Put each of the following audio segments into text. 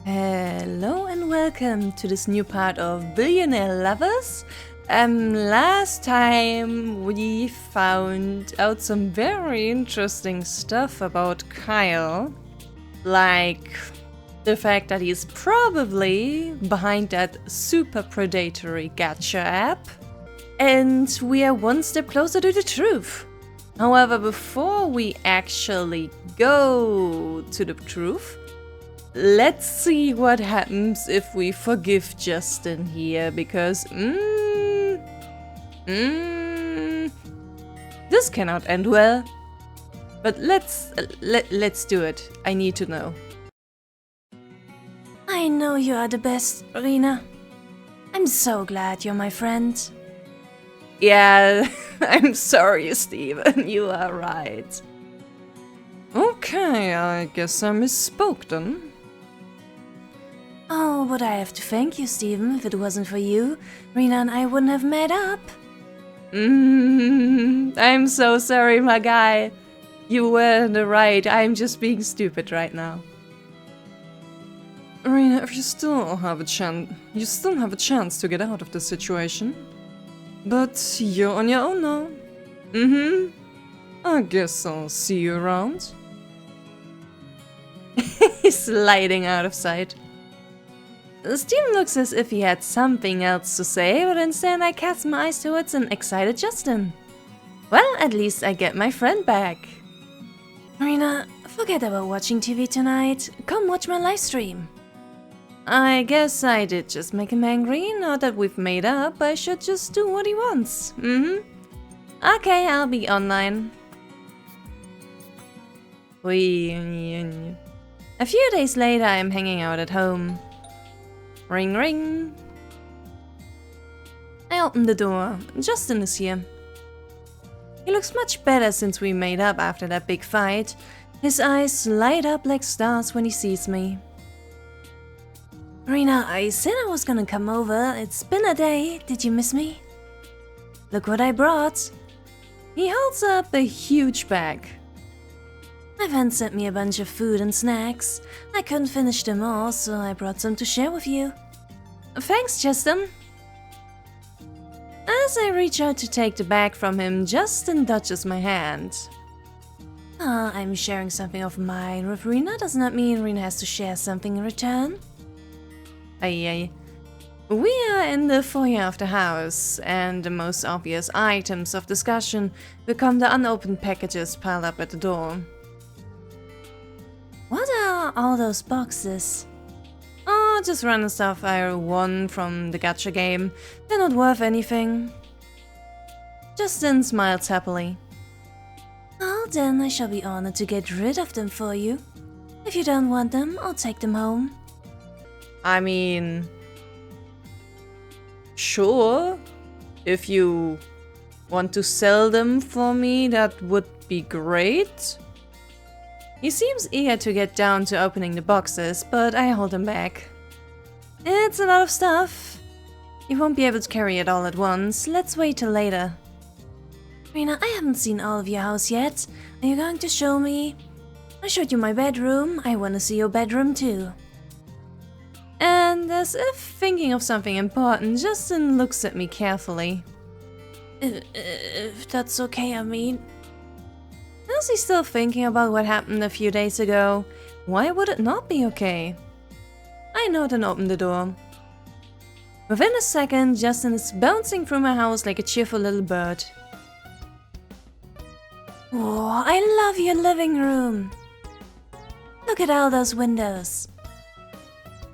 Hello and welcome to this new part of Billionaire Lovers. Last time we found out some very interesting stuff about Kyle. Like the fact that he's probably behind that super predatory gacha app. And we are one step closer to the truth. However, before we actually go to the truth, let's see what happens if we forgive Justin here, because this cannot end well. But let's do it. I need to know. I know you are the best, Rina. I'm so glad you're my friend. Yeah, I'm sorry, Steven. You are right. Okay, I guess I misspoke then. Oh, but I have to thank you, Steven. If it wasn't for you, Rina and I wouldn't have met up. I'm so sorry, my guy. You were in the right. I'm just being stupid right now. Rina, if you still have a chance to get out of this situation. But you're on your own now. I guess I'll see you around. He's sliding out of sight. Steven looks as if he had something else to say, but instead I cast my eyes towards an excited Justin. Well, at least I get my friend back. Rina, forget about watching TV tonight. Come watch my live stream. I guess I did just make him angry. Now that we've made up, I should just do what he wants. Okay, I'll be online. A few days later, I'm hanging out at home. Ring, ring. I open the door. Justin is here. He looks much better since we made up after that big fight. His eyes light up like stars when he sees me. Rina, I said I was gonna come over. It's been a day. Did you miss me? Look what I brought. He holds up a huge bag. My friend sent me a bunch of food and snacks. I couldn't finish them all, so I brought some to share with you. Thanks, Justin. As I reach out to take the bag from him, Justin touches my hand. I'm sharing something of mine with Rina. Does not mean Rina has to share something in return. We are in the foyer of the house, and the most obvious items of discussion become the unopened packages piled up at the door. What are all those boxes? Oh, just random stuff I won from the gacha game. They're not worth anything. Justin smiles happily. Oh, then I shall be honored to get rid of them for you. If you don't want them, I'll take them home. I mean, sure. If you want to sell them for me, that would be great. He seems eager to get down to opening the boxes, but I hold him back. It's a lot of stuff. You won't be able to carry it all at once. Let's wait till later. Rina, I haven't seen all of your house yet. Are you going to show me? I showed you my bedroom. I want to see your bedroom too. And as if thinking of something important, Justin looks at me carefully. If that's okay, I mean. Is he still thinking about what happened a few days ago? Why would it not be okay? I nod and open the door. Within a second, Justin is bouncing through my house like a cheerful little bird. Oh, I love your living room. Look at all those windows.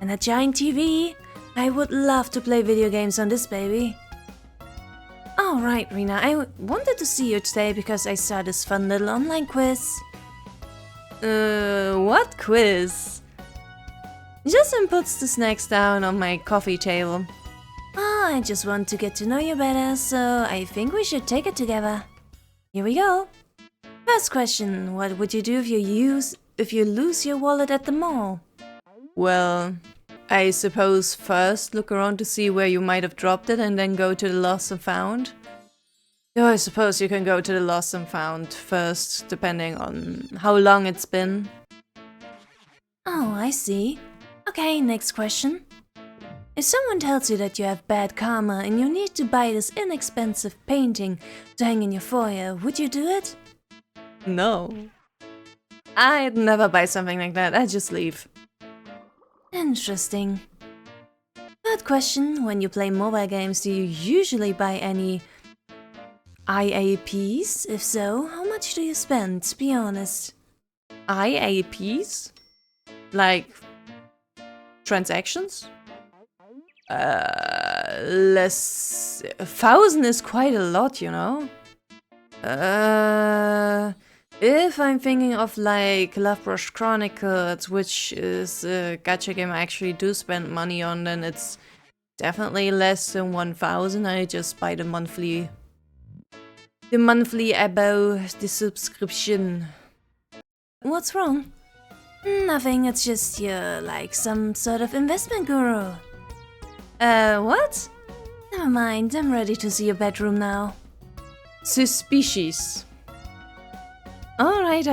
And a giant TV. I would love to play video games on this baby. Oh, right, Rina. I wanted to see you today because I saw this fun little online quiz. What quiz? Justin puts the snacks down on my coffee table. Oh, I just want to get to know you better, so I think we should take it together. Here we go. First question, what would you do if you lose your wallet at the mall? Well, I suppose first look around to see where you might have dropped it and then go to the lost and found. Though I suppose you can go to the lost and found first, depending on how long it's been. Oh, I see. Okay, next question. If someone tells you that you have bad karma and you need to buy this inexpensive painting to hang in your foyer, would you do it? No. I'd never buy something like that, I'd just leave. Interesting. Third question, when you play mobile games, do you usually buy any IAPs? If so, how much do you spend? Be honest. IAPs? Like transactions? Less. 1,000 is quite a lot, you know? If I'm thinking of like Love Brush Chronicles, which is a gacha game I actually do spend money on, then it's definitely less than 1,000. I just buy the monthly abo, the subscription. What's wrong? Nothing, it's just you're like some sort of investment guru. What? Never mind, I'm ready to see your bedroom now. Suspicious. Alright.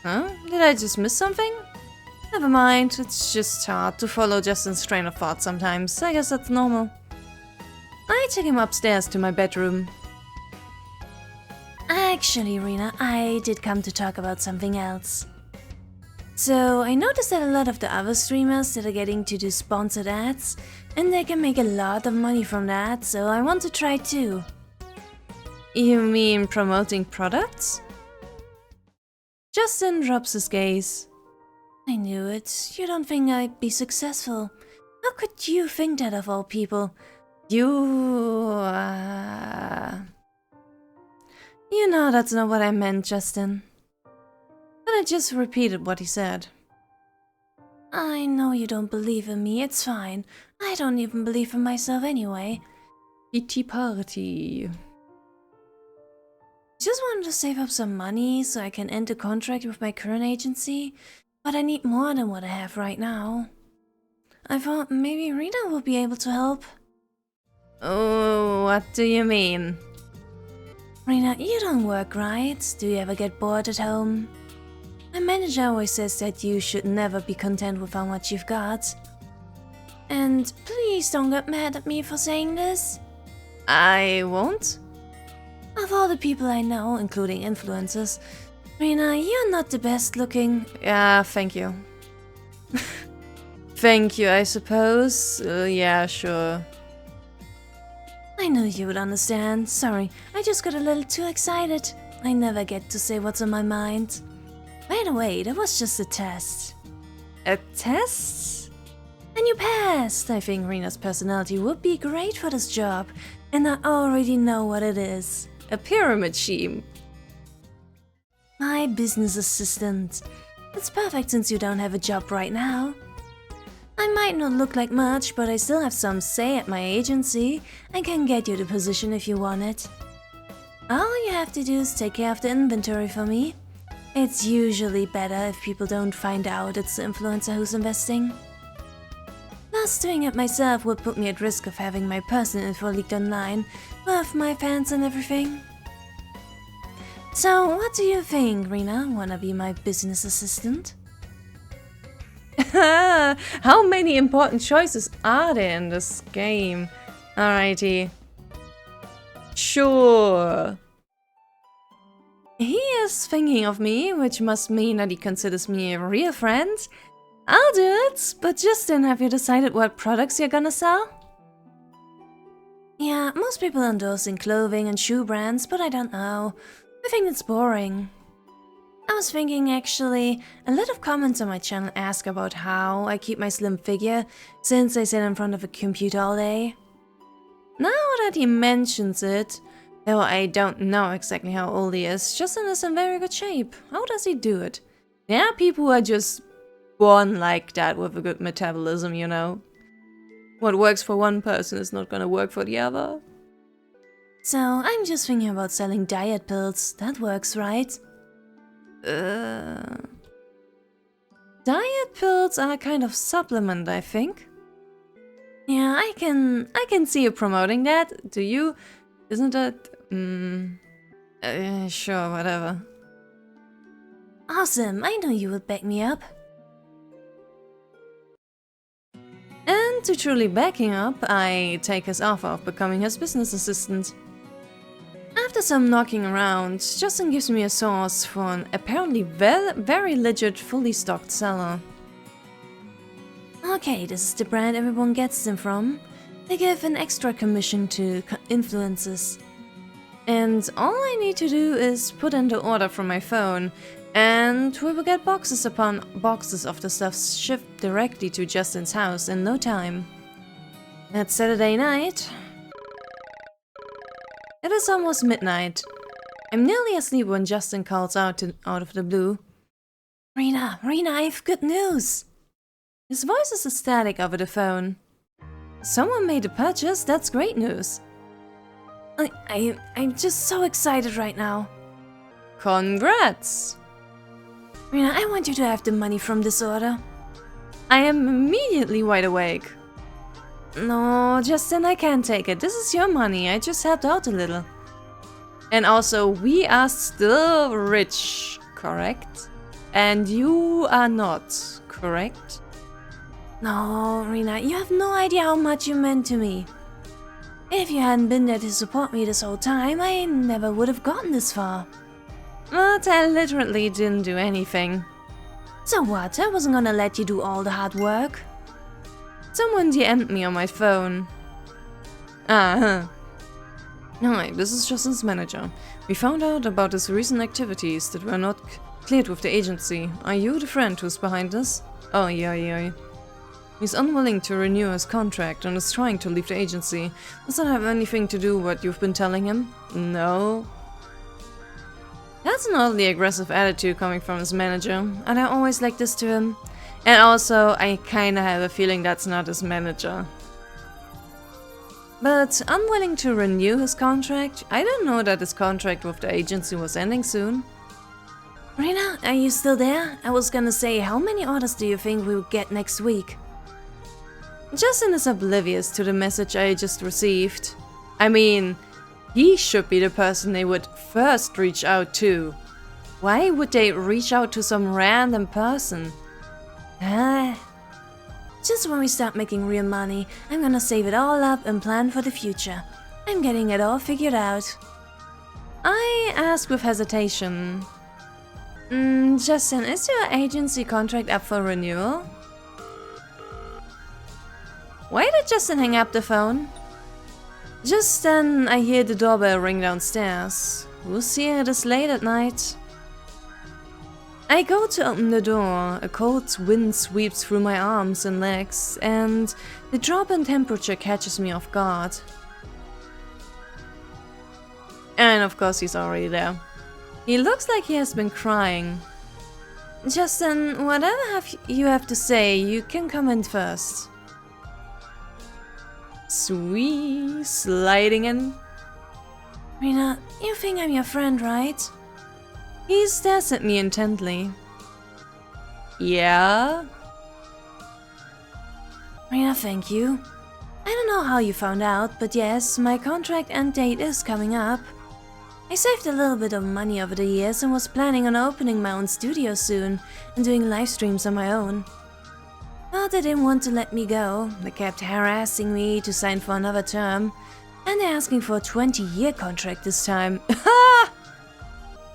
Huh? Did I just miss something? Never mind, it's just hard to follow Justin's train of thought sometimes. I guess that's normal. I took him upstairs to my bedroom. Actually, Rina, I did come to talk about something else. So, I noticed that a lot of the other streamers that are getting to do sponsored ads, and they can make a lot of money from that, so I want to try too. You mean promoting products? Justin drops his gaze. I knew it. You don't think I'd be successful. How could you think that of all people? You know that's not what I meant, Justin. But I just repeated what he said. I know you don't believe in me, it's fine. I don't even believe in myself anyway. Pity party. Just wanted to save up some money so I can end a contract with my current agency, but I need more than what I have right now. I thought maybe Rina would be able to help. Oh, what do you mean? Rina, you don't work, right? Do you ever get bored at home? My manager always says that you should never be content with how much you've got. And please don't get mad at me for saying this. I won't. Of all the people I know, including influencers, Rina, you're not the best looking. Yeah, thank you. Thank you, I suppose. Yeah, sure. I knew you would understand. Sorry, I just got a little too excited. I never get to say what's on my mind. By the way, that was just a test. A test? And you passed! I think Rina's personality would be great for this job, and I already know what it is. A pyramid scheme. My business assistant. It's perfect since you don't have a job right now. I might not look like much, but I still have some say at my agency and can get you the position if you want it. All you have to do is take care of the inventory for me. It's usually better if people don't find out it's the influencer who's investing. Plus, doing it myself would put me at risk of having my personal info leaked online with my fans and everything. So, what do you think, Rina? Wanna be my business assistant? How many important choices are there in this game? Alrighty. Sure. He is thinking of me, which must mean that he considers me a real friend. I'll do it, but Justin, have you decided what products you're gonna sell? Yeah, most people endorse in clothing and shoe brands, but I don't know. I think it's boring. I was thinking actually, a lot of comments on my channel ask about how I keep my slim figure since I sit in front of a computer all day. Now that he mentions it, though I don't know exactly how old he is, Justin is in very good shape. How does he do it? There are people who are just born like that with a good metabolism, you know. What works for one person is not gonna work for the other. So I'm just thinking about selling diet pills. That works, right? Diet pills are a kind of supplement, I think. Yeah, I can see you promoting that. Do you? Isn't that? Sure, whatever. Awesome, I knew you would back me up. And to truly back him up, I take his offer of becoming his business assistant. After some knocking around, Justin gives me a source for an apparently very legit, fully stocked seller. Okay, this is the brand everyone gets them from. They give an extra commission to influencers. And all I need to do is put in the order from my phone, and we will get boxes upon boxes of the stuff shipped directly to Justin's house in no time. It's Saturday night. It is almost midnight. I'm nearly asleep when Justin calls out of the blue. Rina, I have good news. His voice is ecstatic over the phone. Someone made a purchase, that's great news. I'm just so excited right now. Congrats! Rina, I want you to have the money from this order. I am immediately wide awake. No, Justin, I can't take it. This is your money. I just helped out a little. And also, we are still rich, correct? And you are not, correct? No, Rina, you have no idea how much you meant to me. If you hadn't been there to support me this whole time, I never would have gotten this far. But I literally didn't do anything. So what? I wasn't gonna let you do all the hard work. Someone DM'd me on my phone. Hi, this is Justin's manager. We found out about his recent activities that were not cleared with the agency. Are you the friend who's behind this? Oh, yeah. He's unwilling to renew his contract and is trying to leave the agency. Does that have anything to do with what you've been telling him? No. That's an oddly aggressive attitude coming from his manager, and I always like this to him. And also, I kinda have a feeling that's not his manager. But unwilling to renew his contract? I didn't know that his contract with the agency was ending soon. Rina, are you still there? I was gonna say, how many orders do you think we'll get next week? Justin is oblivious to the message I just received. I mean, he should be the person they would first reach out to. Why would they reach out to some random person? Just when we start making real money, I'm gonna save it all up and plan for the future. I'm getting it all figured out. I ask with hesitation. Justin, is your agency contract up for renewal? Why did Justin hang up the phone? Just then, I hear the doorbell ring downstairs. Who's here this late at night? I go to open the door. A cold wind sweeps through my arms and legs, and the drop in temperature catches me off guard. And of course, he's already there. He looks like he has been crying. Justin, whatever you have to say, you can come in first. Sweet, sliding in. Rina, you think I'm your friend, right? He stares at me intently. Yeah? Rina, thank you. I don't know how you found out, but yes, my contract end date is coming up. I saved a little bit of money over the years and was planning on opening my own studio soon and doing live streams on my own. But they didn't want to let me go. They kept harassing me to sign for another term, and they're asking for a 20-year contract this time. Ha!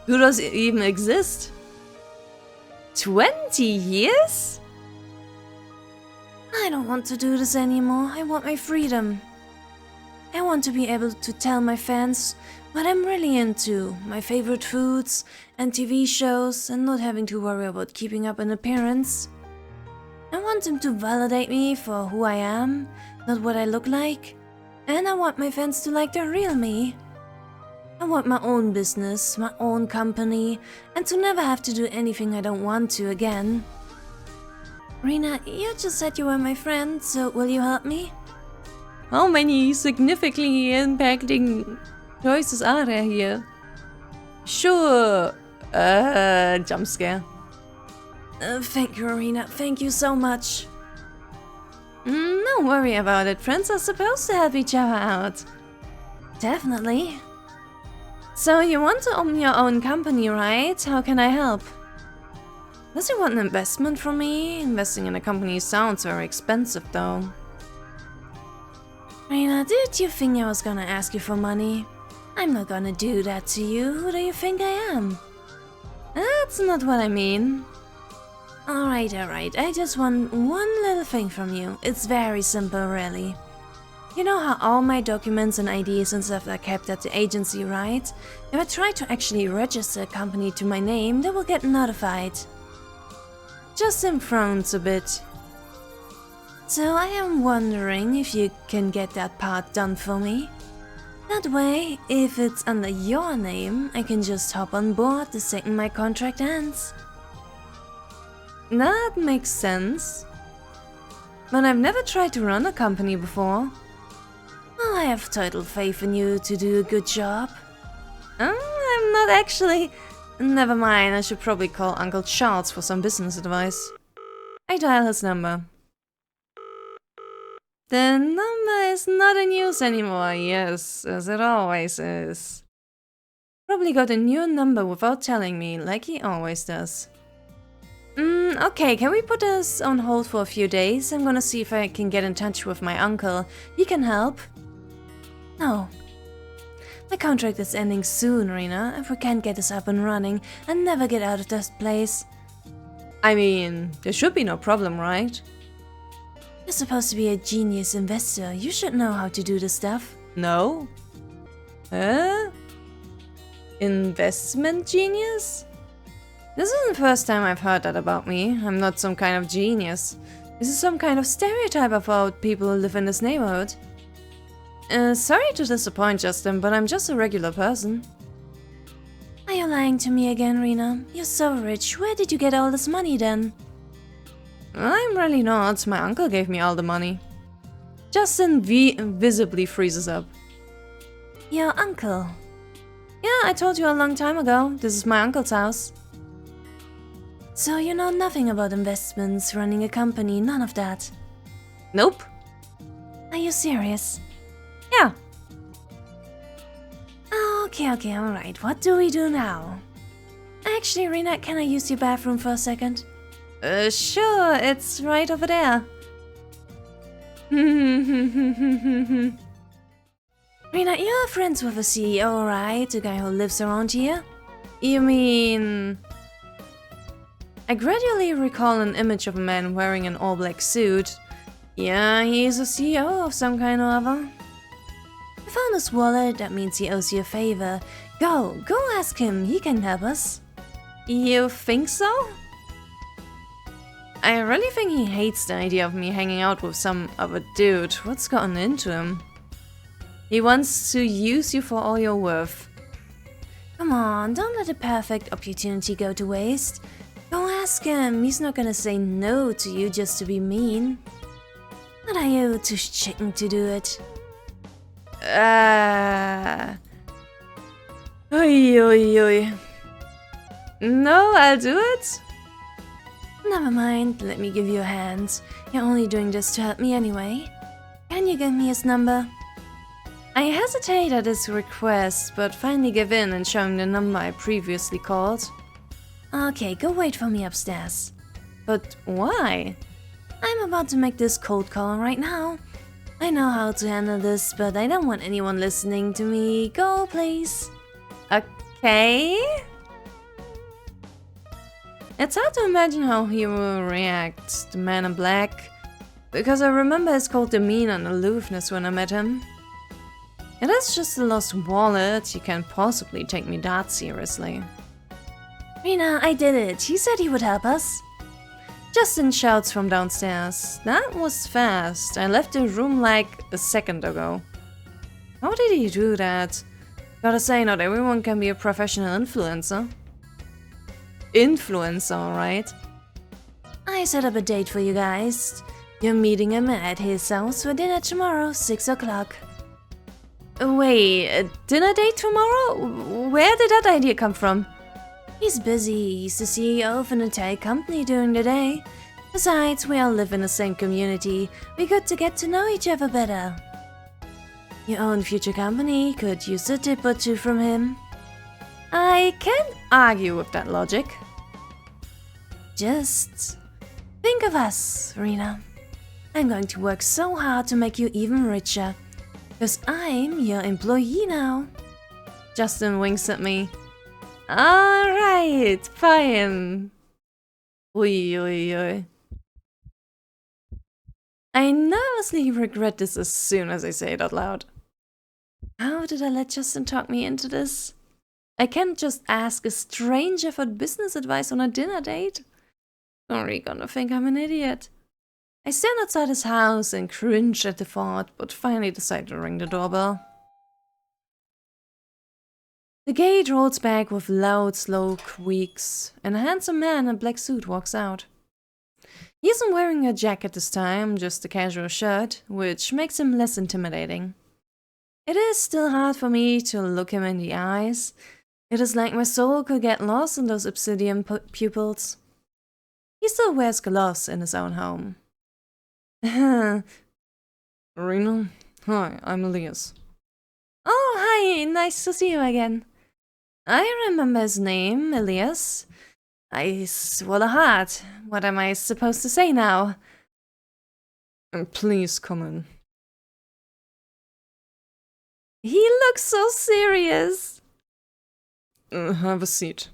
Do those even exist? 20 years? I don't want to do this anymore. I want my freedom. I want to be able to tell my fans what I'm really into, my favorite foods and TV shows, and not having to worry about keeping up an appearance. I want them to validate me for who I am, not what I look like. And I want my fans to like the real me. I want my own business, my own company, and to never have to do anything I don't want to again. Rina, you just said you were my friend, so will you help me? How many significantly impacting choices are there here? Sure. Jump scare. Thank you, Rina. Thank you so much. Don't worry about it. Friends are supposed to help each other out. Definitely. So you want to open your own company, right? How can I help? Does he want an investment from me? Investing in a company sounds very expensive, though. Rina, did you think I was gonna ask you for money? I'm not gonna do that to you. Who do you think I am? That's not what I mean. Alright. I just want one little thing from you. It's very simple, really. You know how all my documents and IDs and stuff are kept at the agency, right? If I try to actually register a company to my name, they will get notified. Justin frowns a bit. So I am wondering if you can get that part done for me. That way, if it's under your name, I can just hop on board the second my contract ends. That makes sense. But I've never tried to run a company before. Well, I have total faith in you to do a good job. I'm not actually... Never mind, I should probably call Uncle Charles for some business advice. I dial his number. The number is not in use anymore, yes, as it always is. Probably got a new number without telling me, like he always does. Okay, can we put this on hold for a few days? I'm gonna see if I can get in touch with my uncle. He can help. No. My contract is ending soon, Rina. If we can't get this up and running, I'll never get out of this place. I mean, there should be no problem, right? You're supposed to be a genius investor. You should know how to do this stuff. No? Huh? Investment genius? This isn't the first time I've heard that about me. I'm not some kind of genius. This is some kind of stereotype about people who live in this neighborhood. Sorry to disappoint, Justin, but I'm just a regular person. Are you lying to me again, Rina? You're so rich. Where did you get all this money then? I'm really not. My uncle gave me all the money. Justin visibly freezes up. Your uncle? Yeah, I told you a long time ago. This is my uncle's house. So you know nothing about investments, running a company, none of that? Nope. Are you serious? Yeah. Okay, alright. What do we do now? Actually, Rina, can I use your bathroom for a second? Sure, it's right over there. Rina, you're friends with the CEO, right? The guy who lives around here? You mean... I gradually recall an image of a man wearing an all-black suit. Yeah, he's a CEO of some kind or other. I found his wallet, that means he owes you a favor. Go ask him, he can help us. You think so? I really think he hates the idea of me hanging out with some other dude. What's gotten into him? He wants to use you for all you're worth. Come on, don't let a perfect opportunity go to waste. Go ask him, he's not gonna say no to you just to be mean. What are you, too chicken to do it? Oi. No, I'll do it. Never mind, let me give you a hand. You're only doing this to help me anyway. Can you give me his number? I hesitate at his request, but finally give in and show him the number I previously called. Okay, go wait for me upstairs. But why? I'm about to make this cold call right now. I know how to handle this, but I don't want anyone listening to me. Go, please. Okay. It's hard to imagine how he will react, the man in black, because I remember his cold demeanor and aloofness when I met him. It is just a lost wallet, you can't possibly take me that seriously. Rina, I did it. He said he would help us. Justin shouts from downstairs. That was fast. I left the room like a second ago. How did he do that? Gotta say, not everyone can be a professional influencer. Influencer, right? I set up a date for you guys. You're meeting him at his house for dinner tomorrow, 6 o'clock. Wait, a dinner date tomorrow? Where did that idea come from? He's busy. He's the CEO of an entire company during the day. Besides, we all live in the same community. We got to get to know each other better. Your own future company could use a tip or two from him. I can't argue with that logic. Just think of us, Rina. I'm going to work so hard to make you even richer. 'Cause I'm your employee now. Justin winks at me. Alright, fine. Ui, ui, ui. I nervously regret this as soon as I say it out loud. How did I let Justin talk me into this? I can't just ask a stranger for business advice on a dinner date. Or he gonna think I'm an idiot. I stand outside his house and cringe at the thought, but finally decide to ring the doorbell. The gate rolls back with loud, slow creaks, and a handsome man in a black suit walks out. He isn't wearing a jacket this time, just a casual shirt, which makes him less intimidating. It is still hard for me to look him in the eyes. It is like my soul could get lost in those obsidian pupils. He still wears gloves in his own home. Rina? Hi, I'm Elias. Oh, hi, nice to see you again. I remember his name, Elias. I swallow hard. What am I supposed to say now? Please come in. He looks so serious. Have a seat.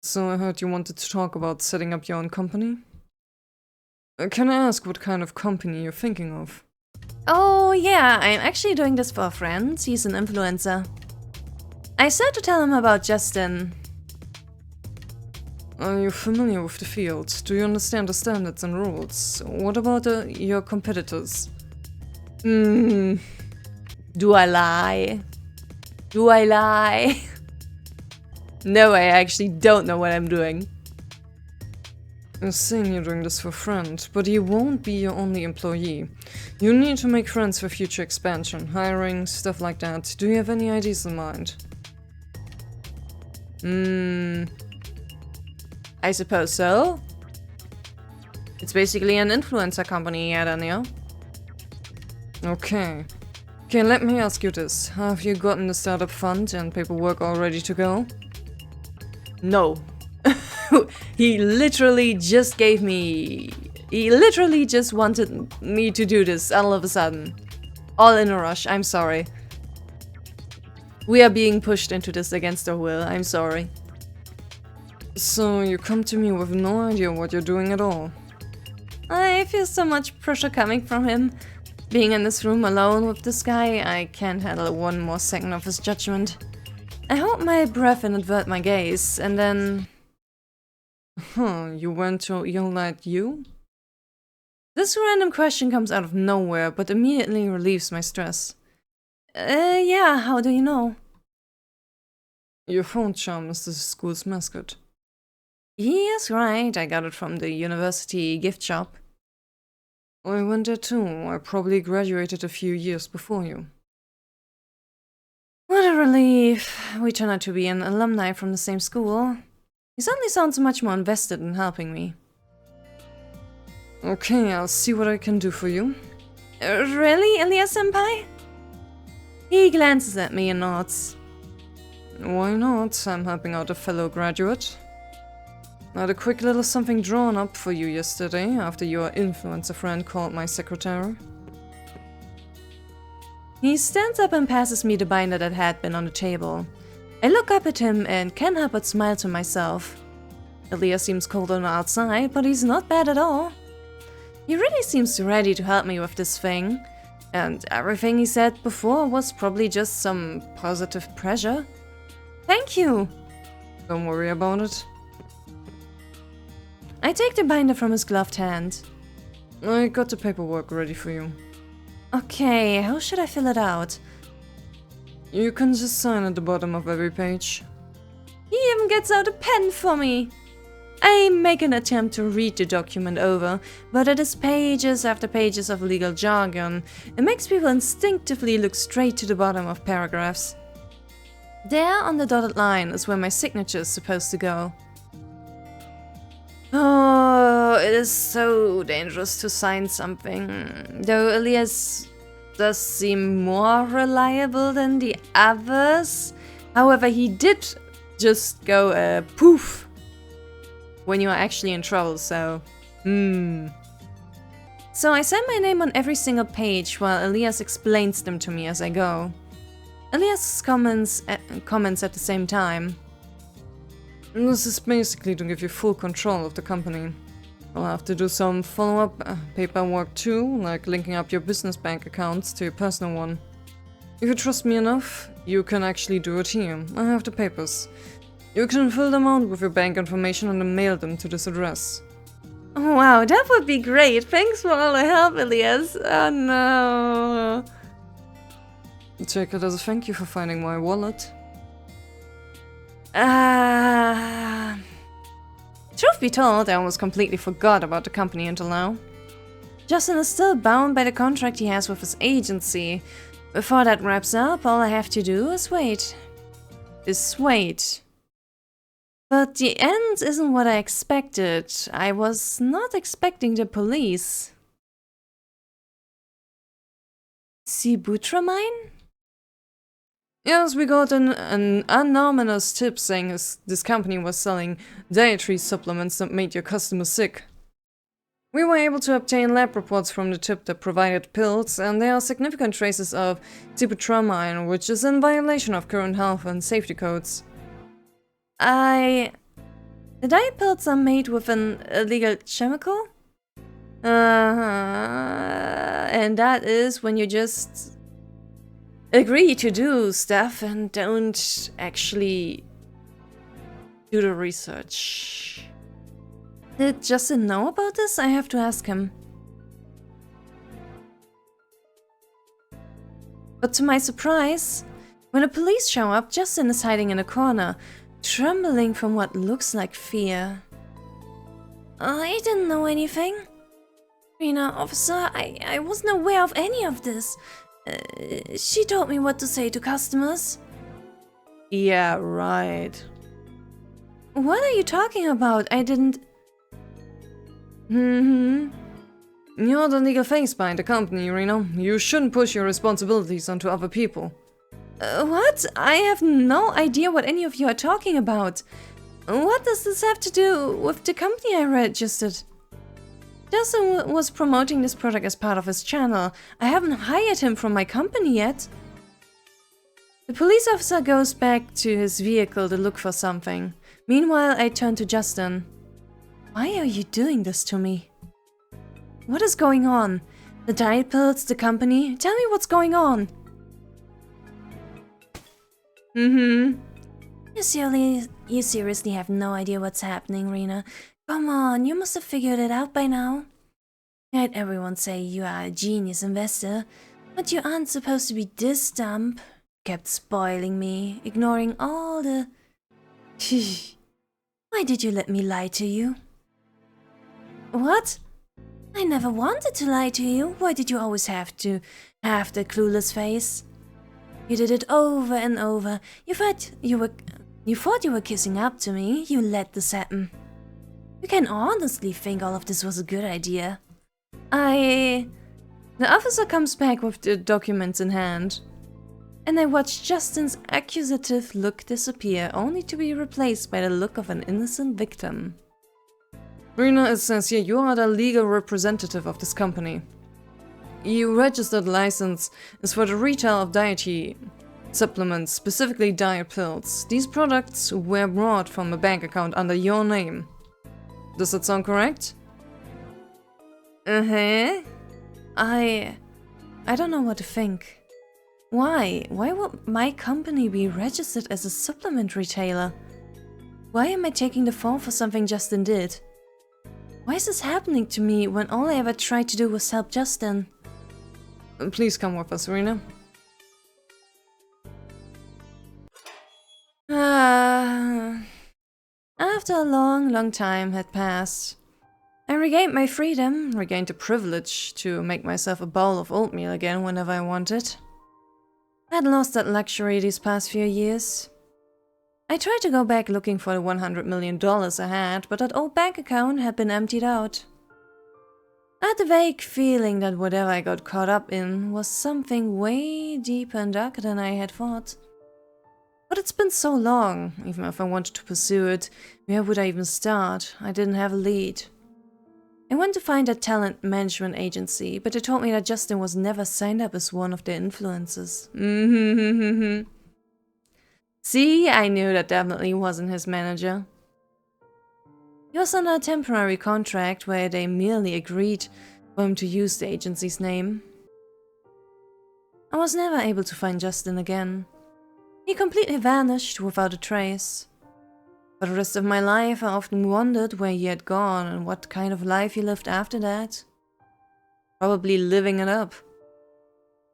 So I heard you wanted to talk about setting up your own company? Can I ask what kind of company you're thinking of? Oh yeah, I'm actually doing this for a friend. He's an influencer. I said to tell him about Justin. Are you familiar with the field? Do you understand the standards and rules? What about your competitors? Do I lie? Do I lie? No, I actually don't know what I'm doing. You're saying you're doing this for a friend, but he won't be your only employee. You need to make friends for future expansion, hiring, stuff like that. Do you have any ideas in mind? I suppose so. It's basically an influencer company, Aleluye. Okay, let me ask you this. Have you gotten the startup fund and paperwork all ready to go? No. He literally just wanted me to do this all of a sudden. All in a rush, I'm sorry. We are being pushed into this against our will, I'm sorry. So you come to me with no idea what you're doing at all. I feel so much pressure coming from him. Being in this room alone with this guy, I can't handle one more second of his judgment. I hold my breath and avert my gaze, and then... You went to LIUVERDEA? This random question comes out of nowhere, but immediately relieves my stress. Yeah, how do you know? Your phone charm is the school's mascot. He is right, I got it from the university gift shop. I went there too. I probably graduated a few years before you. What a relief. We turn out to be an alumni from the same school. He suddenly sounds much more invested in helping me. Okay, I'll see what I can do for you. Really, Elias-senpai? He glances at me and nods. Why not? I'm helping out a fellow graduate. I had a quick little something drawn up for you yesterday after your influencer friend called my secretary. He stands up and passes me the binder that had been on the table. I look up at him and can't help but smile to myself. Elias seems cold on the outside, but he's not bad at all. He really seems ready to help me with this thing, and everything he said before was probably just some positive pressure. Thank you! Don't worry about it. I take the binder from his gloved hand. I got the paperwork ready for you. Okay, how should I fill it out? You can just sign at the bottom of every page. He even gets out a pen for me! I make an attempt to read the document over, but it is pages after pages of legal jargon. It makes people instinctively look straight to the bottom of paragraphs. There, on the dotted line, is where my signature is supposed to go. Oh, it is so dangerous to sign something. Though Elias does seem more reliable than the others. However, he did just go poof when you are actually in trouble, so... So I sign my name on every single page while Elias explains them to me as I go. Elias comments at the same time. This is basically to give you full control of the company. I'll have to do some follow-up paperwork too, like linking up your business bank accounts to your personal one. If you trust me enough, you can actually do it here. I have the papers. You can fill them out with your bank information and then mail them to this address. Oh, wow, that would be great. Thanks for all the help, Elias. Oh no. Take it as a thank you for finding my wallet. Truth be told, I almost completely forgot about the company until now. Justin is still bound by the contract he has with his agency. Before that wraps up, all I have to do is wait. But the end isn't what I expected. I was not expecting the police. Sibutramine? Yes, we got an anonymous tip saying this company was selling dietary supplements that made your customers sick. We were able to obtain lab reports from the tip that provided pills, and there are significant traces of sibutramine, which is in violation of current health and safety codes. The diet pills are made with an illegal chemical? And that is when you just agree to do stuff and don't actually do the research. Did Justin know about this? I have to ask him. But to my surprise, when the police show up, Justin is hiding in a corner, trembling from what looks like fear. I didn't know anything. Rina, officer, I wasn't aware of any of this. She told me what to say to customers. Yeah, right. What are you talking about? I didn't... You're the legal face behind the company, Rina. You shouldn't push your responsibilities onto other people. What? I have no idea what any of you are talking about. What does this have to do with the company I registered? Justin was promoting this product as part of his channel. I haven't hired him from my company yet. The police officer goes back to his vehicle to look for something. Meanwhile, I turn to Justin. Why are you doing this to me? What is going on? The diet pills, the company? Tell me what's going on. You seriously have no idea what's happening, Rina. Come on, you must have figured it out by now. I heard everyone say you are a genius investor, but you aren't supposed to be this dumb. You kept spoiling me, ignoring all the... Why did you let me lie to you? What? I never wanted to lie to you. Why did you always have to have the clueless face? You did it over and over. You thought you were kissing up to me. You let this happen. You can honestly think all of this was a good idea. The officer comes back with the documents in hand, and I watch Justin's accusative look disappear, only to be replaced by the look of an innocent victim. Rina, it says here you are the legal representative of this company. Your registered license is for the retail of dietary supplements, specifically diet pills. These products were bought from a bank account under your name. Does that sound correct? I don't know what to think. Why? Why would my company be registered as a supplement retailer? Why am I taking the fall for something Justin did? Why is this happening to me when all I ever tried to do was help Justin? Please come with us, Rina. After a long time had passed, I regained my freedom, regained the privilege to make myself a bowl of oatmeal again whenever I wanted. I had lost that luxury these past few years. I tried to go back looking for the $100 million I had, but that old bank account had been emptied out. I had the vague feeling that whatever I got caught up in was something way deeper and darker than I had thought. But it's been so long. Even if I wanted to pursue it, where would I even start? I didn't have a lead. I went to find a talent management agency, but they told me that Justin was never signed up as one of their influencers. See, I knew that definitely wasn't his manager. He was on a temporary contract where they merely agreed for him to use the agency's name. I was never able to find Justin again. He completely vanished without a trace. For the rest of my life, I often wondered where he had gone and what kind of life he lived after that. Probably living it up.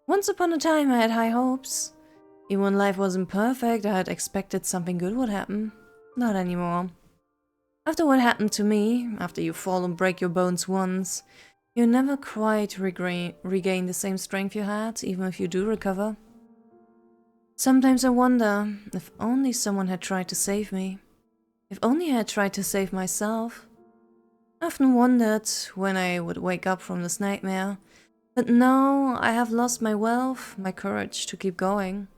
Once upon a time, I had high hopes. Even when life wasn't perfect, I had expected something good would happen. Not anymore. After what happened to me, after you fall and break your bones once, you never quite regain the same strength you had, even if you do recover. Sometimes I wonder if only someone had tried to save me. If only I had tried to save myself. I often wondered when I would wake up from this nightmare, but now I have lost my wealth, my courage to keep going.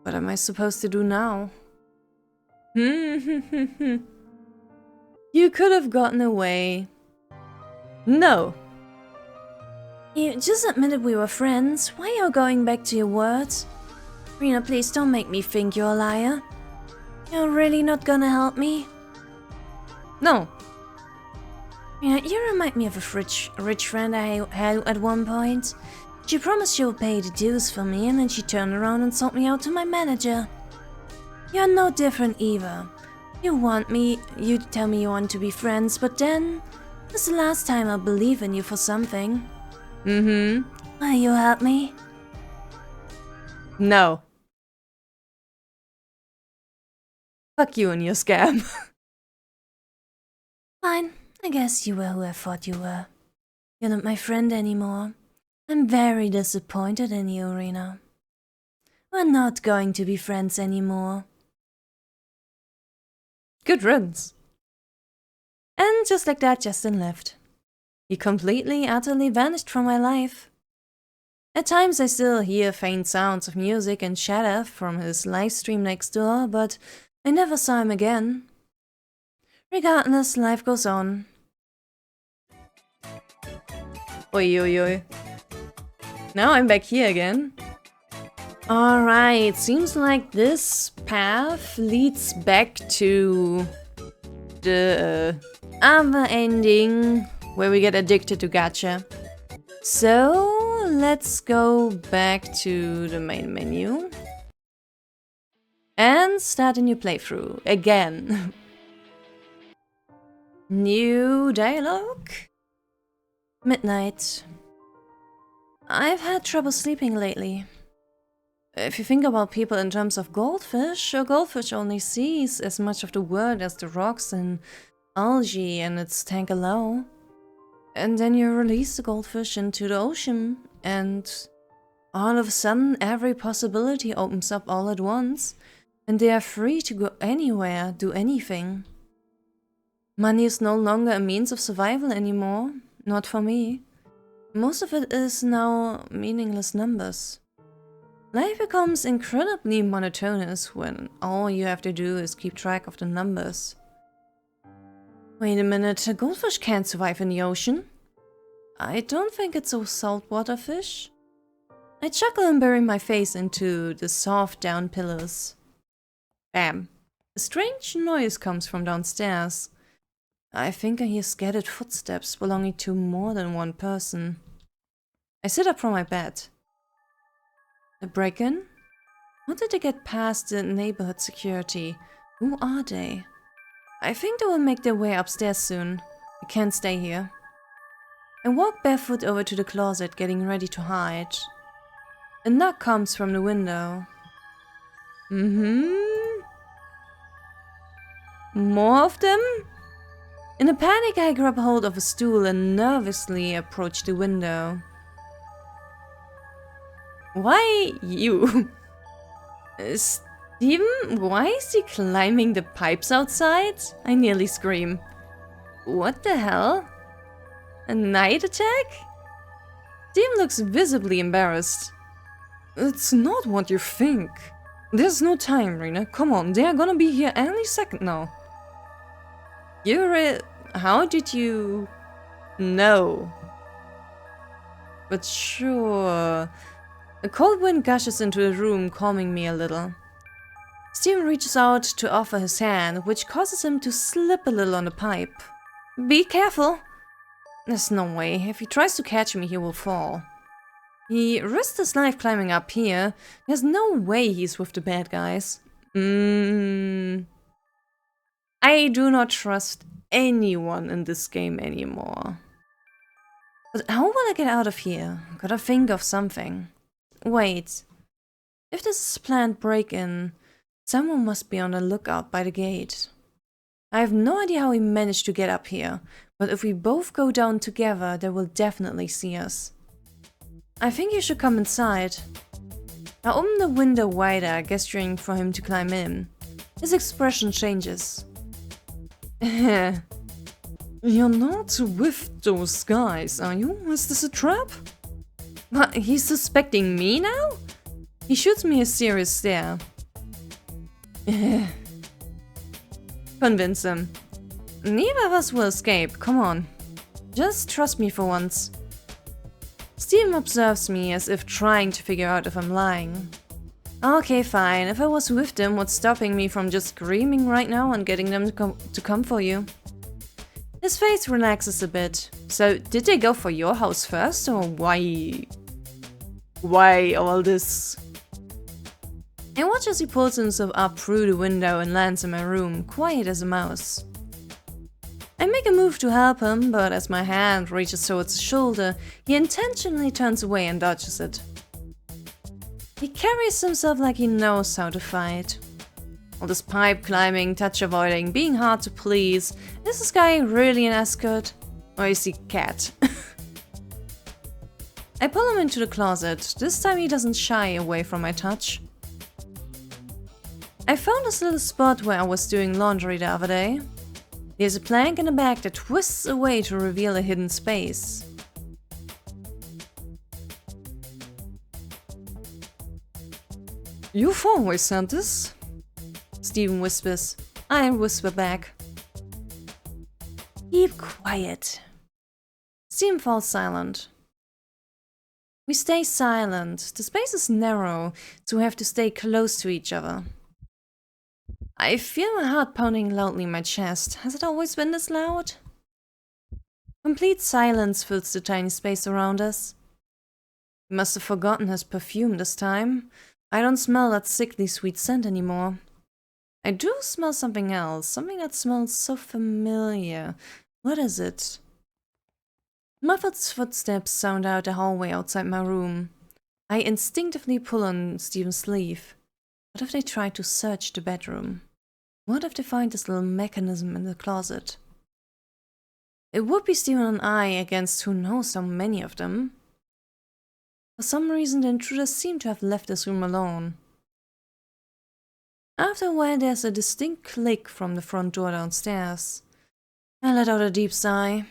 What am I supposed to do now? You could have gotten away. No. You just admitted we were friends. Why are you going back to your words? Rina, please don't make me think you're a liar. You're really not gonna help me? No. Rina, you remind me of a rich friend I had at one point. She promised she would pay the dues for me, and then she turned around and sold me out to my manager. You're no different either. You tell me you want to be friends, but then... This is the last time I'll believe in you for something. Will you help me? No. Fuck you and your scam. Fine, I guess you were who I thought you were. You're not my friend anymore. I'm very disappointed in you, Rina. We're not going to be friends anymore. Good riddance. And just like that, Justin left. He completely, utterly vanished from my life. At times I still hear faint sounds of music and chatter from his live stream next door, but I never saw him again. Regardless, life goes on. Oi, oi, oi. Now I'm back here again. Alright, seems like this path leads back to the other ending where we get addicted to gacha. So let's go back to the main menu and start a new playthrough again. New dialogue. Midnight. I've had trouble sleeping lately. If you think about people in terms of goldfish, a goldfish only sees as much of the world as the rocks and algae in its tank allow. And then you release the goldfish into the ocean, and all of a sudden every possibility opens up all at once, and they are free to go anywhere, do anything. Money is no longer a means of survival anymore, not for me. Most of it is now meaningless numbers. Life becomes incredibly monotonous when all you have to do is keep track of the numbers. Wait a minute, a goldfish can't survive in the ocean. I don't think it's a saltwater fish. I chuckle and bury my face into the soft down pillows. Bam. A strange noise comes from downstairs. I think I hear scattered footsteps belonging to more than one person. I sit up from my bed. A break-in? How did they get past the neighborhood security? Who are they? I think they will make their way upstairs soon. I can't stay here. I walk barefoot over to the closet, getting ready to hide. A knock comes from the window. More of them? In a panic, I grab hold of a stool and nervously approach the window. Why you? Steven, why is he climbing the pipes outside? I nearly scream. What the hell? A night attack? Steven looks visibly embarrassed. It's not what you think. There's no time, Rina. Come on, they are gonna be here any second now. How did you... No. But sure. A cold wind gushes into the room, calming me a little. Steven reaches out to offer his hand, which causes him to slip a little on the pipe. Be careful! There's no way. If he tries to catch me, he will fall. He risked his life climbing up here. There's no way he's with the bad guys. I do not trust anyone in this game anymore. But how will I get out of here? Gotta think of something. Wait. If this is a planned break-in, someone must be on the lookout by the gate. I have no idea how he managed to get up here, but if we both go down together, they will definitely see us. I think you should come inside. I open the window wider, gesturing for him to climb in. His expression changes. You're not with those guys, are you? Is this a trap? What, he's suspecting me now? He shoots me a serious stare. Convince him. Neither of us will escape, come on. Just trust me for once. Steven observes me as if trying to figure out if I'm lying. Okay, fine. If I was with them, what's stopping me from just screaming right now and getting them to come for you? His face relaxes a bit. So, did they go for your house first, or why? Why all this? I watch as he pulls himself up through the window and lands in my room, quiet as a mouse. I make a move to help him, but as my hand reaches towards his shoulder, he intentionally turns away and dodges it. He carries himself like he knows how to fight. All this pipe climbing, touch avoiding, being hard to please. Is this guy really an escort? Or is he cat? I pull him into the closet. This time he doesn't shy away from my touch. I found this little spot where I was doing laundry the other day. There's a plank in the back that twists away to reveal a hidden space. You've always said this? Steven whispers. I whisper back. Keep quiet. Steven falls silent. We stay silent. The space is narrow, so we have to stay close to each other. I feel my heart pounding loudly in my chest. Has it always been this loud? Complete silence fills the tiny space around us. He must have forgotten his perfume this time. I don't smell that sickly sweet scent anymore. I do smell something else, something that smells so familiar. What is it? Muffled footsteps sound out the hallway outside my room. I instinctively pull on Steven's sleeve. What if they try to search the bedroom? What if they find this little mechanism in the closet? It would be Steven and I against who knows how many of them. For some reason the intruders seem to have left this room alone. After a while there's a distinct click from the front door downstairs. I let out a deep sigh.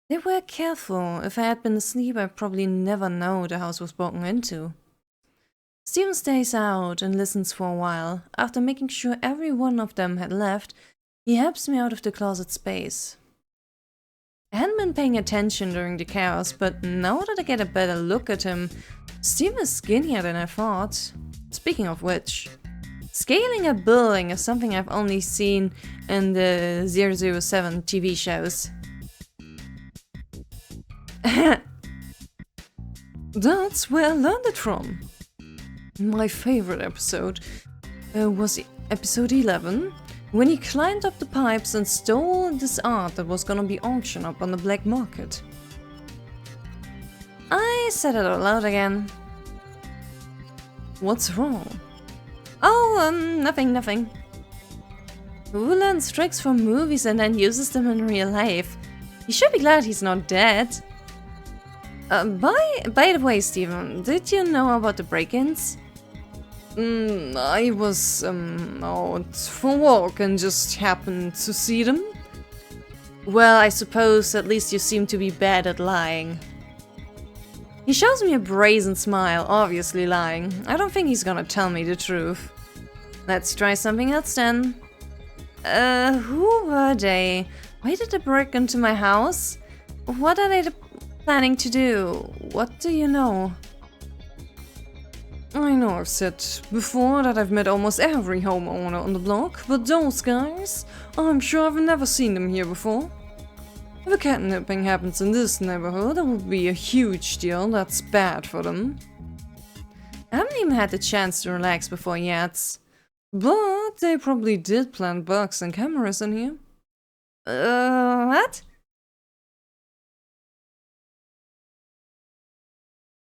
They were careful. If I had been asleep I'd probably never know the house was broken into. Steven stays out and listens for a while. After making sure every one of them had left, he helps me out of the closet space. I hadn't been paying attention during the chaos, but now that I get a better look at him, Steven is skinnier than I thought. Speaking of which, scaling a building is something I've only seen in the 007 TV shows. That's where I learned it from. My favorite episode was episode 11, when he climbed up the pipes and stole this art that was gonna be auctioned up on the black market. I said it out loud again. What's wrong? Oh, nothing. Who learns tricks from movies and then uses them in real life? You should be glad he's not dead. By the way, Steven, did you know about the break-ins? I was out for a walk and just happened to see them. Well, I suppose at least you seem to be bad at lying. He shows me a brazen smile, obviously lying. I don't think he's gonna tell me the truth. Let's try something else then. Who were they? Why did they break into my house? What are they planning to do? What do you know? I know I've said before that I've met almost every homeowner on the block, but those guys, I'm sure I've never seen them here before. If a kidnapping happens in this neighborhood, that would be a huge deal. That's bad for them. I haven't even had the chance to relax before yet. But they probably did plant bugs and cameras in here. What?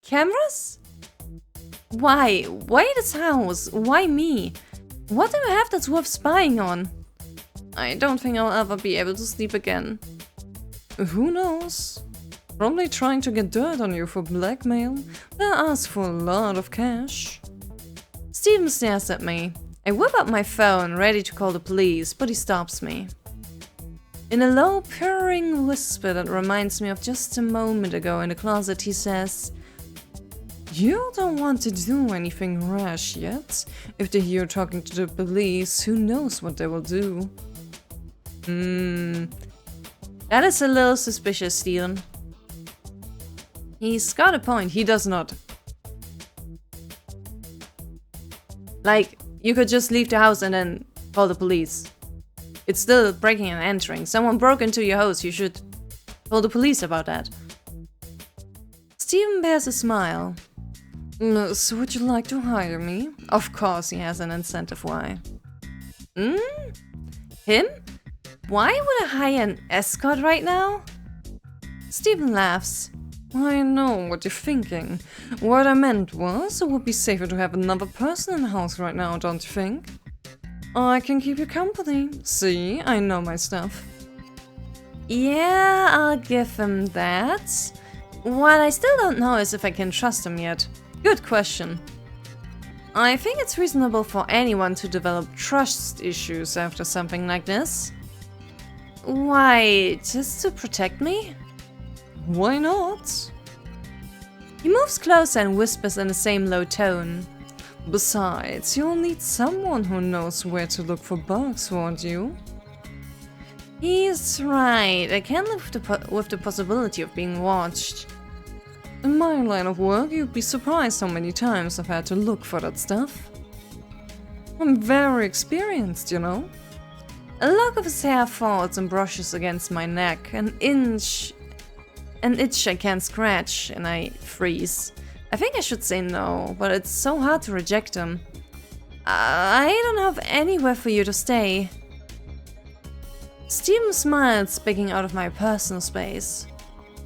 Cameras? Why? Why this house? Why me? What do I have that's worth spying on? I don't think I'll ever be able to sleep again. Who knows? Probably trying to get dirt on you for blackmail. They'll ask for a lot of cash. Steven stares at me. I whip up my phone, ready to call the police, but he stops me. In a low, purring whisper that reminds me of just a moment ago in the closet, he says, "You don't want to do anything rash yet. If they hear talking to the police, who knows what they will do." That is a little suspicious, Steven. He's got a point, he does not. Like, you could just leave the house and then call the police. It's still breaking and entering. Someone broke into your house, you should call the police about that. Steven bears a smile. So would you like to hire me? Of course he has an incentive, why? Him? Why would I hire an escort right now? Steven laughs. I know what you're thinking. What I meant was, it would be safer to have another person in the house right now, don't you think? I can keep you company. See, I know my stuff. Yeah, I'll give him that. What I still don't know is if I can trust him yet. Good question. I think it's reasonable for anyone to develop trust issues after something like this. Why, just to protect me? Why not? He moves closer and whispers in the same low tone. Besides, you'll need someone who knows where to look for bugs, won't you? He's right. I can't live with the possibility of being watched. In my line of work, you'd be surprised how many times I've had to look for that stuff. I'm very experienced, you know. A lock of his hair falls and brushes against my neck. An itch I can't scratch, and I freeze. I think I should say no, but it's so hard to reject him. I don't have anywhere for you to stay. Steven smiles, speaking out of my personal space.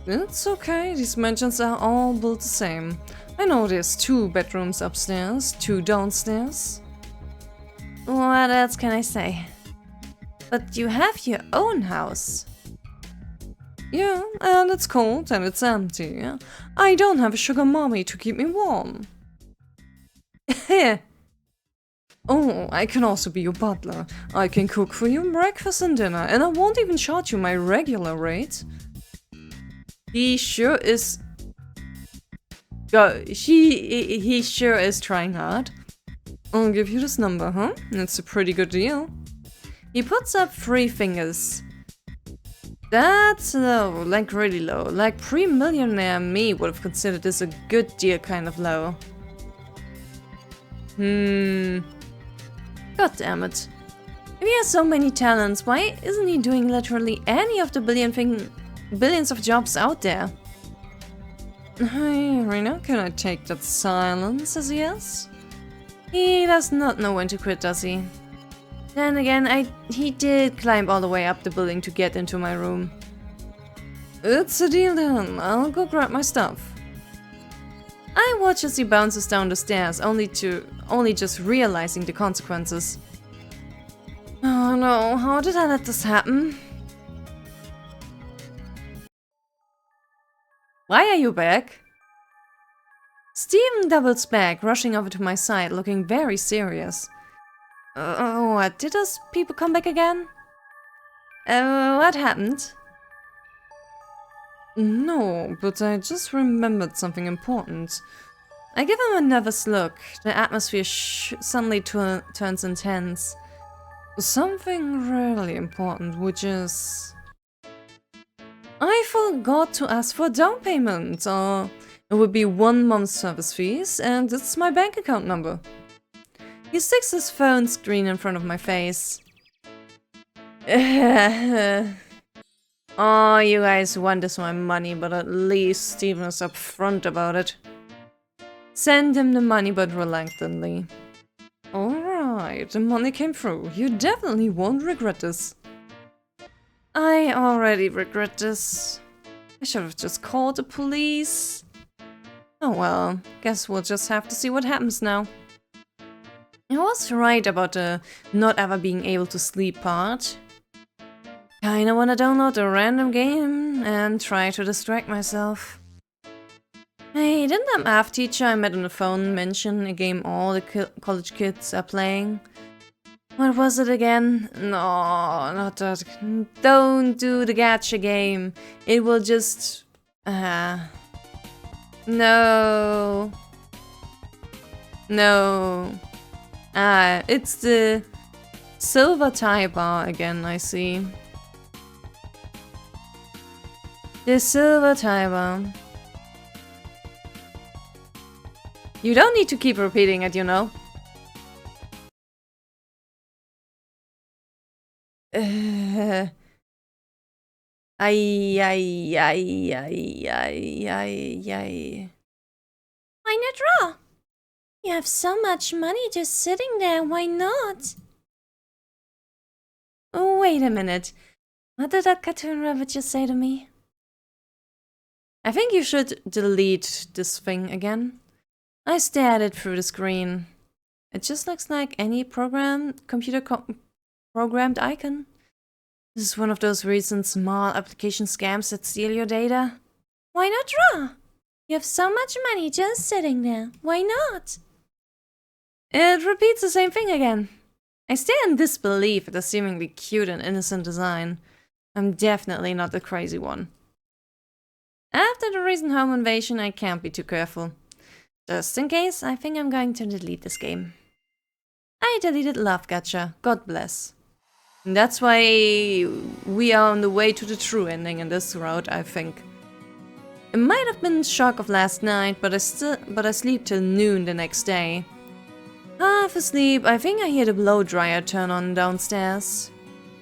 It's okay, these mansions are all built the same. I know there's 2 bedrooms upstairs, 2 downstairs. What else can I say? But you have your own house. Yeah, and it's cold and it's empty. I don't have a sugar mommy to keep me warm. Oh, I can also be your butler. I can cook for you breakfast and dinner, and I won't even charge you my regular rate. He sure is... He sure is trying hard. I'll give you this number, huh? It's a pretty good deal. He puts up 3 fingers. That's low, like really low. Like pre-millionaire me would have considered this a good deal kind of low. God damn it. If he has so many talents, why isn't he doing literally any of the billions of jobs out there? Hey, Rina, can I take that silence as a yes? He does not know when to quit, does he? Then again, he did climb all the way up the building to get into my room. It's a deal then. I'll go grab my stuff. I watch as he bounces down the stairs, only just realizing the consequences. Oh no, how did I let this happen? Why are you back? Steven doubles back, rushing over to my side, looking very serious. What? Did those people come back again? What happened? No, but I just remembered something important. I give him a nervous look. The atmosphere suddenly turns intense. Something really important, which is... I forgot to ask for down payment. It would be 1 month's service fees, and it's my bank account number. He sticks his phone screen in front of my face. Oh, you guys want this my money, but at least Steven is upfront about it. Send him the money, but reluctantly. Alright, the money came through. You definitely won't regret this. I already regret this. I should have just called the police. Oh well, guess we'll just have to see what happens now. I was right about the not ever being able to sleep part. Kinda wanna download a random game and try to distract myself. Hey, didn't that math teacher I met on the phone mention a game all the college kids are playing? What was it again? No, not that. Don't do the gacha game. It will just... No. No. It's the silver tie bar again, I see. The silver tie bar. You don't need to keep repeating it, you know. Ay. Why not draw? You have so much money just sitting there, why not? Oh, wait a minute. What did that cartoon rabbit just say to me? I think you should delete this thing again. I stared it through the screen. It just looks like any programmed icon. This is one of those recent small application scams that steal your data. Why not draw? You have so much money just sitting there, why not? It repeats the same thing again. I stare in disbelief at the seemingly cute and innocent design. I'm definitely not the crazy one. After the recent home invasion, I can't be too careful. Just in case, I think I'm going to delete this game. I deleted Love Gacha, God bless. And that's why we are on the way to the true ending in this route, I think. It might have been shock of last night, but I sleep till noon the next day. Half asleep, I think I hear the blow dryer turn on downstairs.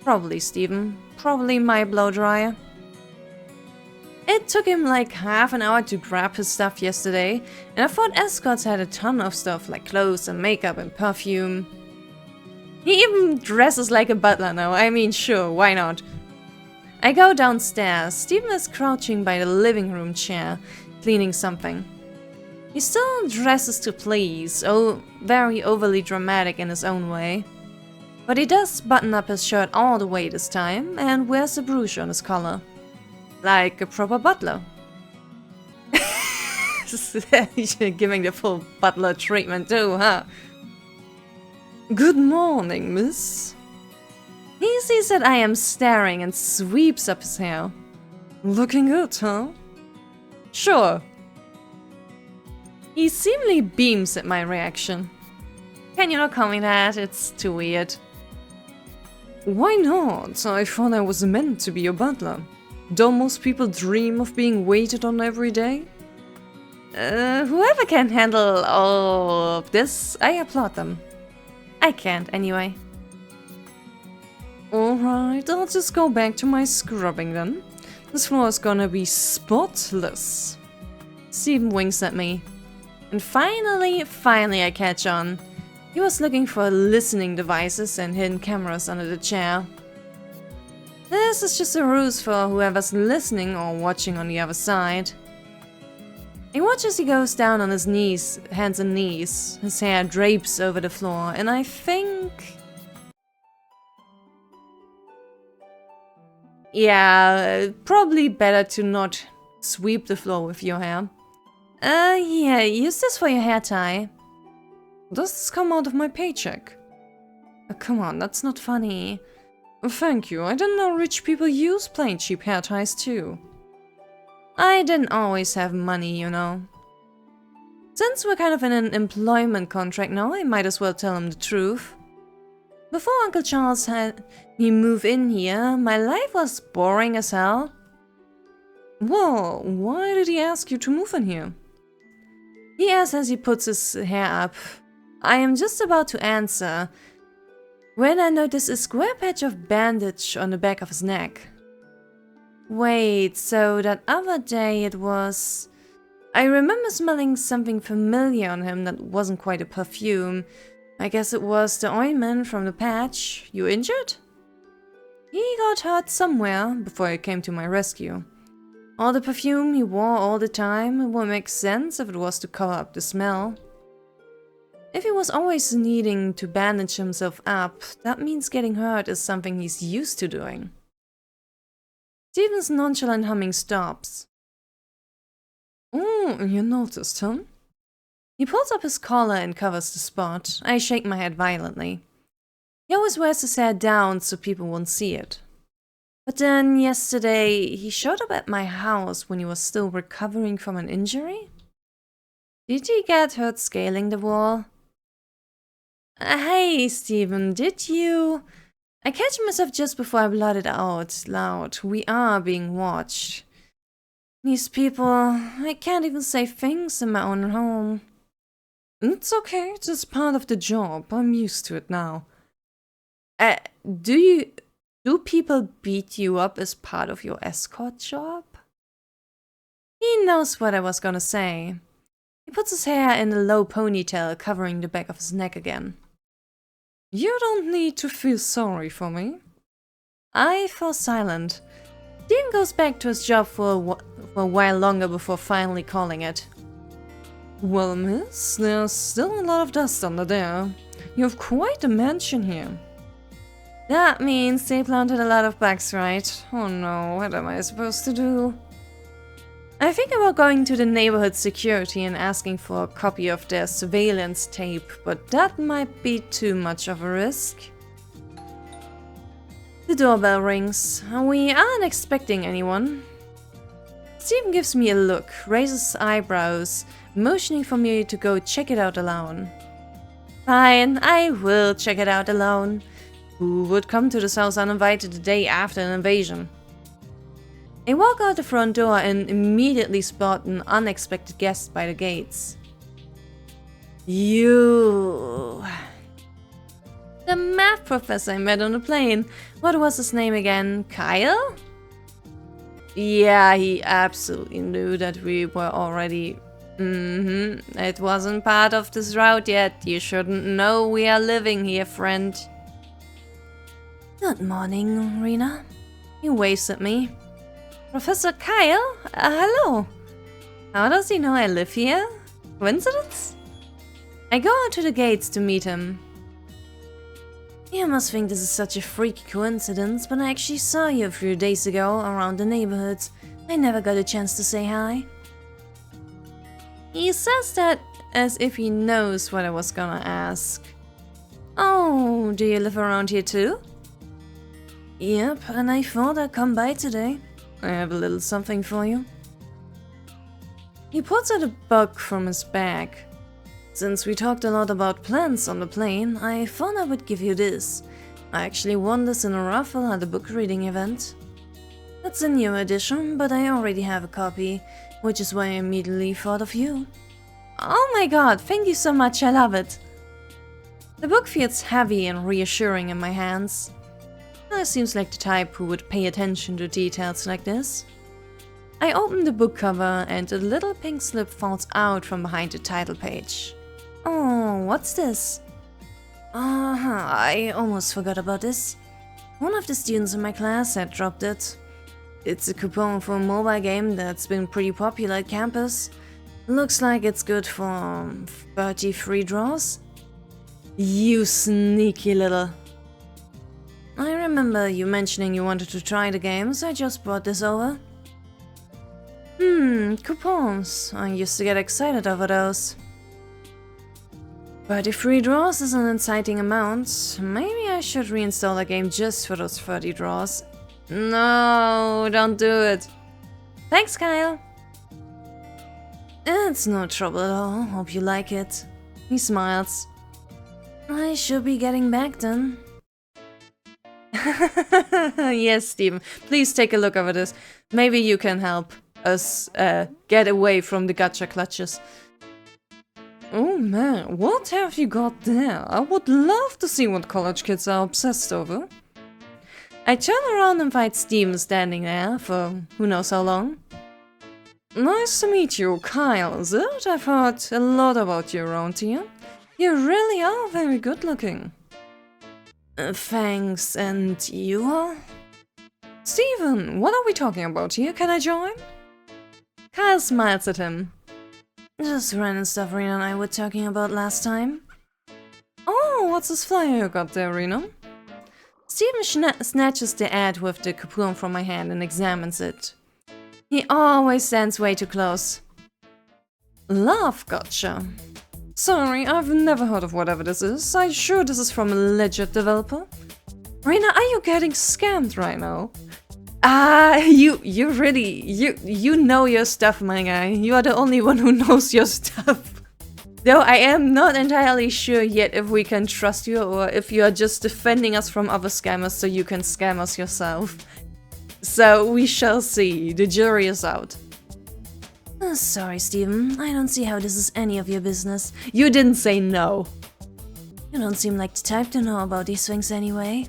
Probably Steven. Probably my blow dryer. It took him like half an hour to grab his stuff yesterday, and I thought escorts had a ton of stuff like clothes and makeup and perfume. He even dresses like a butler now, I mean sure, why not? I go downstairs. Steven is crouching by the living room chair, cleaning something. He still dresses to please, very overly dramatic in his own way. But he does button up his shirt all the way this time, and wears a brooch on his collar. Like a proper butler. You're giving the full butler treatment too, huh? Good morning, miss. He sees that I am staring and sweeps up his hair. Looking good, huh? Sure. He seemingly beams at my reaction. Can you not call me that? It's too weird. Why not? I thought I was meant to be your butler. Don't most people dream of being waited on every day? Whoever can handle all of this, I applaud them. I can't, anyway. Alright, I'll just go back to my scrubbing then. This floor is gonna be spotless. Steven winks at me. And finally I catch on. He was looking for listening devices and hidden cameras under the chair. This is just a ruse for whoever's listening or watching on the other side. I watch as he goes down on his knees, hands and knees. His hair drapes over the floor, and I think... Yeah, probably better to not sweep the floor with your hair. Yeah, use this for your hair tie. Does this come out of my paycheck? Oh, come on, that's not funny. Thank you, I didn't know rich people use plain cheap hair ties too. I didn't always have money, you know. Since we're kind of in an employment contract now, I might as well tell him the truth. Before Uncle Charles had me move in here, my life was boring as hell. Well, why did he ask you to move in here? He asks as he puts his hair up. I am just about to answer when I notice a square patch of bandage on the back of his neck. Wait, so that other day it was... I remember smelling something familiar on him that wasn't quite a perfume. I guess it was the ointment from the patch. You injured? He got hurt somewhere before he came to my rescue. All the perfume he wore all the time, it would make sense if it was to cover up the smell. If he was always needing to bandage himself up, that means getting hurt is something he's used to doing. Steven's nonchalant humming stops. Oh, you noticed, huh? He pulls up his collar and covers the spot. I shake my head violently. He always wears his hair down so people won't see it. But then yesterday, he showed up at my house when he was still recovering from an injury? Did he get hurt scaling the wall? Hey, Steven, did you... I catch myself just before I blurted out loud. We are being watched. These people... I can't even say things in my own home. It's okay, it's just part of the job. I'm used to it now. Do people beat you up as part of your escort job? He knows what I was gonna say. He puts his hair in a low ponytail covering the back of his neck again. You don't need to feel sorry for me. I fall silent. Steven goes back to his job for a while longer before finally calling it. Well, miss, there's still a lot of dust under there. You have quite a mansion here. That means they planted a lot of bugs, right? Oh no, what am I supposed to do? I think about going to the neighborhood security and asking for a copy of their surveillance tape, but that might be too much of a risk. The doorbell rings. We aren't expecting anyone. Steven gives me a look, raises eyebrows, motioning for me to go check it out alone. Fine, I will check it out alone. Who would come to this house uninvited the day after an invasion? I walk out the front door and immediately spot an unexpected guest by the gates. You... The math professor I met on the plane. What was his name again? Kyle? Yeah, he absolutely knew that we were already... It wasn't part of this route yet. You shouldn't know we are living here, friend. Good morning, Rina. He waves at me. Professor Kyle? Hello. How does he know I live here? Coincidence? I go out to the gates to meet him. You must think this is such a freaky coincidence, but I actually saw you a few days ago around the neighborhood. I never got a chance to say hi. He says that as if he knows what I was gonna ask. Oh, do you live around here too? Yep, and I thought I'd come by today. I have a little something for you. He pulls out a book from his bag. Since we talked a lot about plants on the plane, I thought I would give you this. I actually won this in a raffle at a book reading event. It's a new edition, but I already have a copy, which is why I immediately thought of you. Oh my god, thank you so much, I love it. The book feels heavy and reassuring in my hands. He seems like the type who would pay attention to details like this. I open the book cover and a little pink slip falls out from behind the title page. Oh, what's this? I almost forgot about this. One of the students in my class had dropped it. It's a coupon for a mobile game that's been pretty popular at campus. Looks like it's good for 30 free draws. You sneaky little... I remember you mentioning you wanted to try the game, so I just brought this over. Coupons. I used to get excited over those. 30 free draws is an inciting amount. Maybe I should reinstall the game just for those 30 draws. No, don't do it. Thanks, Kyle. It's no trouble at all. Hope you like it. He smiles. I should be getting back then. Yes, Steven. Please take a look over this. Maybe you can help. us get away from the gacha clutches. Oh man, what have you got there? I would love to see what college kids are obsessed over. I turn around and find Steven standing there for who knows how long. Nice to meet you, Kyle, is it? I've heard a lot about you around here. You really are very good looking. Thanks, and you are? Steven, what are we talking about here? Can I join? Kyle smiles at him. Just random stuff Rina and I were talking about last time. Oh, what's this flyer you got there, Rina? Steven snatches the ad with the coupon from my hand and examines it. He always stands way too close. Love gotcha. Sorry, I've never heard of whatever this is. Are you sure this is from a legit developer? Rina, are you getting scammed right now? You really, you know your stuff, my guy. You are the only one who knows your stuff. Though I am not entirely sure yet if we can trust you or if you are just defending us from other scammers so you can scam us yourself. So we shall see. The jury is out. Sorry, Steven. I don't see how this is any of your business. You didn't say no. You don't seem like the type to know about these things anyway.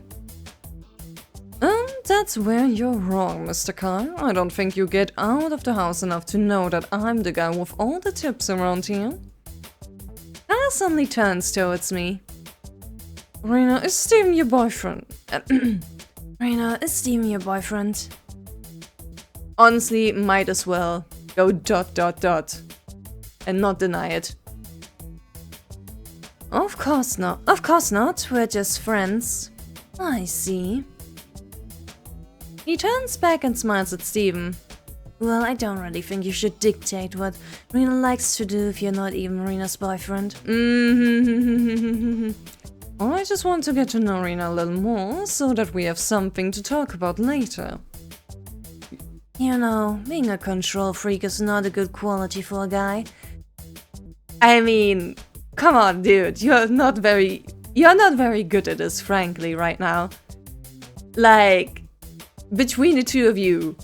That's where you're wrong, Mr. Kyle. I don't think you get out of the house enough to know that I'm the guy with all the tips around here. Kyle suddenly turns towards me. Rina, is Steven your boyfriend? Rina, is Steven your boyfriend? Honestly, might as well go ... and not deny it. Of course not. Of course not. We're just friends. I see. He turns back and smiles at Steven. Well, I don't really think you should dictate what Rina likes to do if you're not even Rina's boyfriend. I just want to get to know Rina a little more so that we have something to talk about later. You know, being a control freak is not a good quality for a guy. I mean, come on, dude. You're not very good at this, frankly, right now. Like, between the two of you,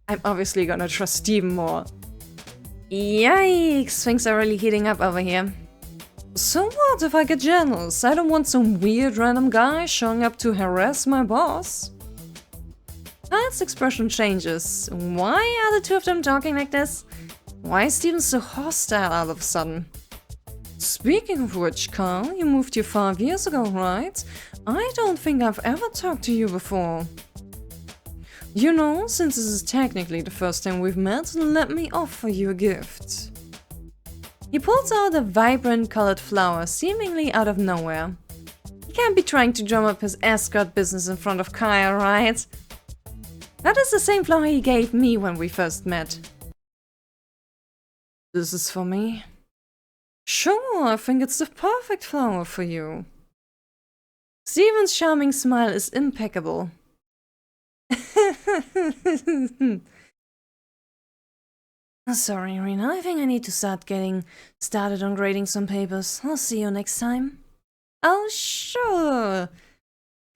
I'm obviously gonna trust Steven more. Yikes, things are really heating up over here. So what if I get jealous? I don't want some weird random guy showing up to harass my boss. Kyle's expression changes. Why are the two of them talking like this? Why is Steven so hostile all of a sudden? Speaking of which, Kyle, you moved here 5 years ago, right? I don't think I've ever talked to you before. You know, since this is technically the first time we've met, let me offer you a gift. He pulls out a vibrant colored flower, seemingly out of nowhere. He can't be trying to drum up his escort business in front of Kyle, right? That is the same flower he gave me when we first met. This is for me. Sure, I think it's the perfect flower for you. Steven's charming smile is impeccable. Sorry, Rina. I think I need to start getting started on grading some papers. I'll see you next time. Oh, sure.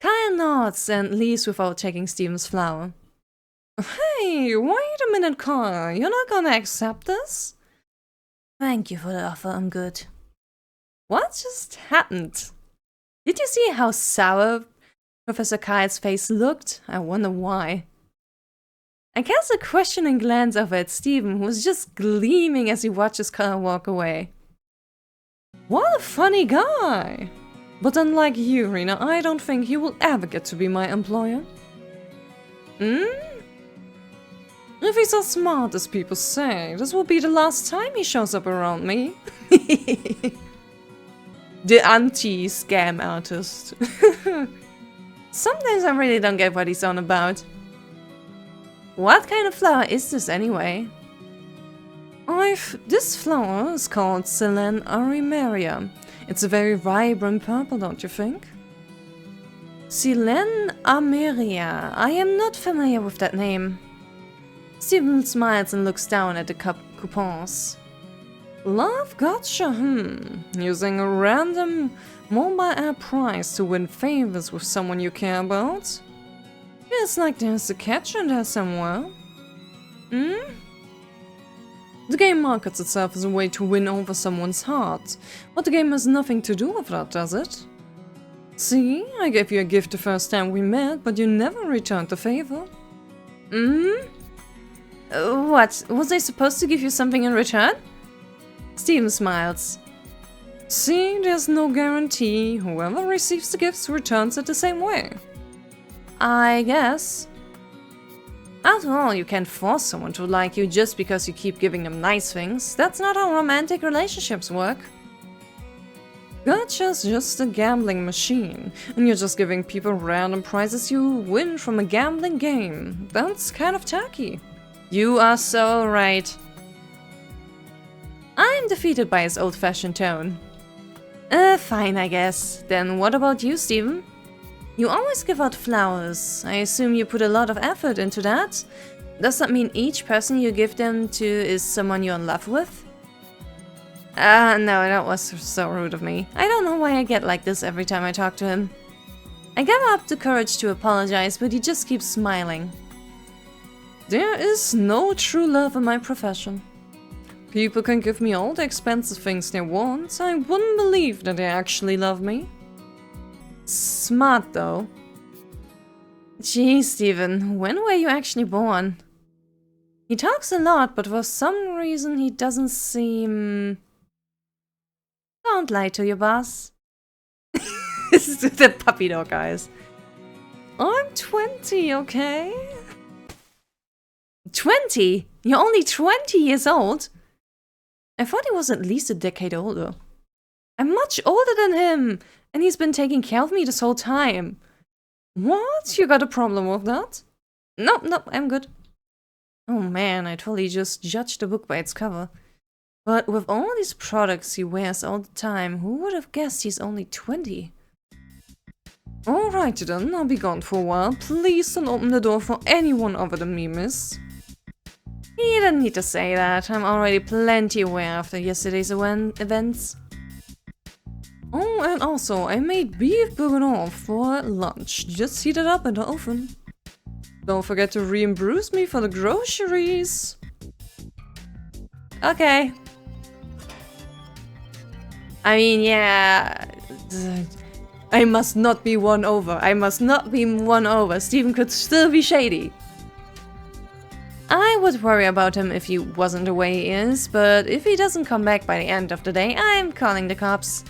Kyle nods and leaves without taking Steven's flower. Hey, wait a minute, Kyle. You're not gonna accept this? Thank you for the offer. I'm good. What just happened? Did you see how sour Professor Kyle's face looked? I wonder why. I cast a questioning glance over at Steven, who was just gleaming as he watches Kyle walk away. What a funny guy! But unlike you, Rina, I don't think he will ever get to be my employer. If he's as smart as people say, this will be the last time he shows up around me. The anti-scam artist. Sometimes I really don't get what he's on about. What kind of flower is this anyway? This flower is called Silene arimeria. It's a very vibrant purple, don't you think? Silene arimeria. I am not familiar with that name. Steven smiles and looks down at the coupons. Love gotcha, Using a random mobile app prize to win favors with someone you care about? Feels like there's a catch in there somewhere. Hmm? The game markets itself as a way to win over someone's heart, but the game has nothing to do with that, does it? See, I gave you a gift the first time we met, but you never returned the favor. Hmm? What? Was I supposed to give you something in return? Steven smiles. See, there's no guarantee. Whoever receives the gifts returns it the same way. I guess. After all, you can't force someone to like you just because you keep giving them nice things. That's not how romantic relationships work. Gacha's just a gambling machine, and you're just giving people random prizes you win from a gambling game. That's kind of tacky. You are so right. I'm defeated by his old-fashioned tone. Fine, I guess. Then what about you, Steven? You always give out flowers. I assume you put a lot of effort into that. Does that mean each person you give them to is someone you're in love with? No, that was so rude of me. I don't know why I get like this every time I talk to him. I gather up the courage to apologize, but he just keeps smiling. There is no true love in my profession. People can give me all the expensive things they want. I wouldn't believe that they actually love me. Smart, though. Gee, Steven, when were you actually born? He talks a lot, but for some reason he doesn't seem... Don't lie to your boss. This is the puppy dog eyes. I'm 20, okay? 20? You're only 20 years old? I thought he was at least a decade older. I'm much older than him, and he's been taking care of me this whole time. What? You got a problem with that? Nope, I'm good. Oh man, I totally just judged the book by its cover. But with all these products he wears all the time, who would have guessed he's only 20? Alrighty then, I'll be gone for a while. Please don't open the door for anyone other than me, miss. He didn't need to say that. I'm already plenty aware after yesterday's events. Oh, and also, I made beef bourguignon for lunch. Just heat it up in the oven. Don't forget to reimburse me for the groceries. Okay. I mean, yeah... I must not be won over. I must not be won over. Steven could still be shady. I would worry about him if he wasn't the way he is, but if he doesn't come back by the end of the day, I'm calling the cops.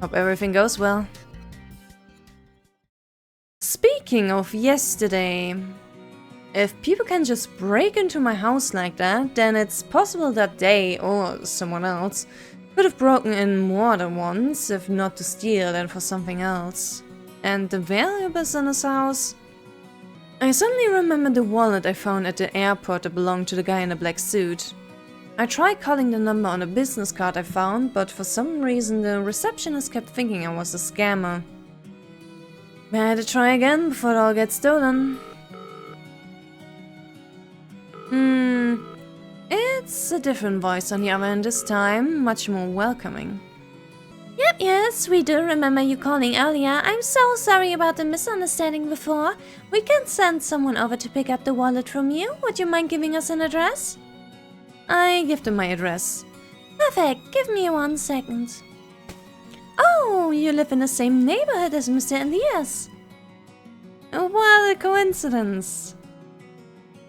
Hope everything goes well. Speaking of yesterday, if people can just break into my house like that, then it's possible that they, or someone else, could have broken in more than once, if not to steal, then for something else. And the valuables in his house? I suddenly remembered the wallet I found at the airport that belonged to the guy in the black suit. I tried calling the number on a business card I found, but for some reason the receptionist kept thinking I was a scammer. Better try again before it all gets stolen. It's a different voice on the other end this time, much more welcoming. Yep, yes, we do remember you calling earlier. I'm so sorry about the misunderstanding before. We can send someone over to pick up the wallet from you. Would you mind giving us an address? I give them my address. Perfect, give me 1 second. Oh, you live in the same neighborhood as Mr. Elias. What a coincidence.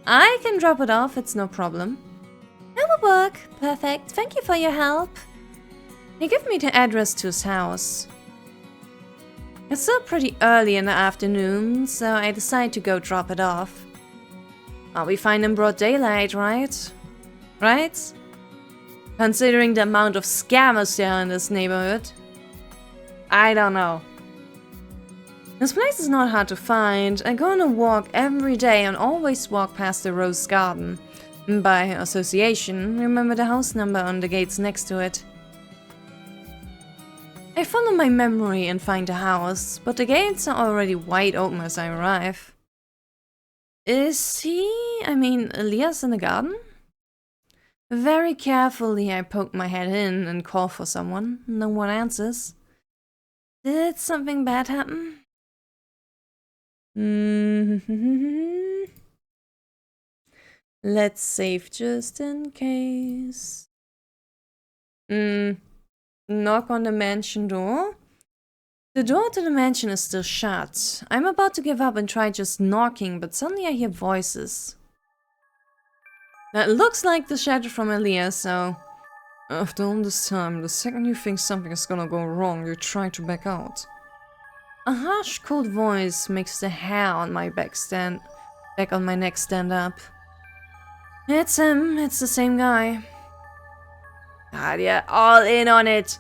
I can drop it off, it's no problem. That will work. Perfect, thank you for your help. He gave me the address to his house. It's still pretty early in the afternoon, so I decide to go drop it off. I'll be fine in broad daylight, right? Right? Considering the amount of scammers there are in this neighborhood. I don't know. This place is not hard to find. I go on a walk every day and always walk past the rose garden. By association, remember the house number on the gates next to it. I follow my memory and find the house, but the gates are already wide open as I arrive. Is Elias in the garden? Very carefully I poke my head in and call for someone. No one answers. Did something bad happen? Let's save just in case. Knock on the mansion door. The door to the mansion is still shut. I'm about to give up and try just knocking, but suddenly I hear voices. That looks like the shadow from Elia, so... After all this time, the second you think something is gonna go wrong, you try to back out. A harsh, cold voice makes the hair on my back on my neck stand up. It's him, it's the same guy. Ah, they're all in on it.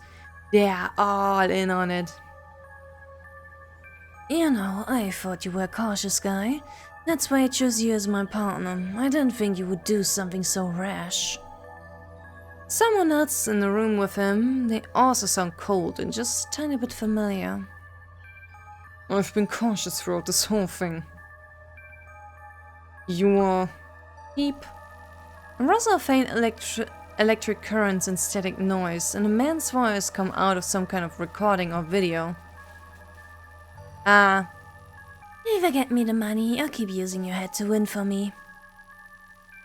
They're all in on it. You know, I thought you were a cautious guy. That's why I chose you as my partner. I didn't think you would do something so rash. Someone else in the room with him, they also sound cold and just a tiny bit familiar. I've been cautious throughout this whole thing. You are... Beep. A rustle of faint electric currents and static noise, and a man's voice come out of some kind of recording or video. Either get me the money or keep using your head to win for me.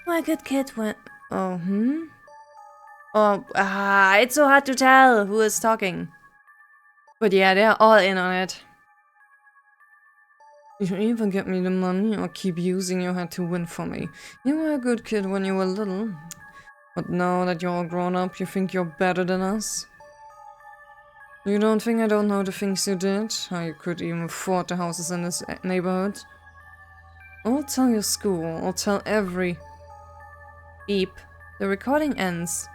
My good kid went... It's so hard to tell who is talking. But yeah, they're all in on it. You either get me the money or keep using your head to win for me. You were a good kid when you were little. But now that you're all grown up, you think you're better than us? You don't think I don't know the things you did? How you could even afford the houses in this neighborhood? I'll tell your school, I'll tell every... Beep. The recording ends.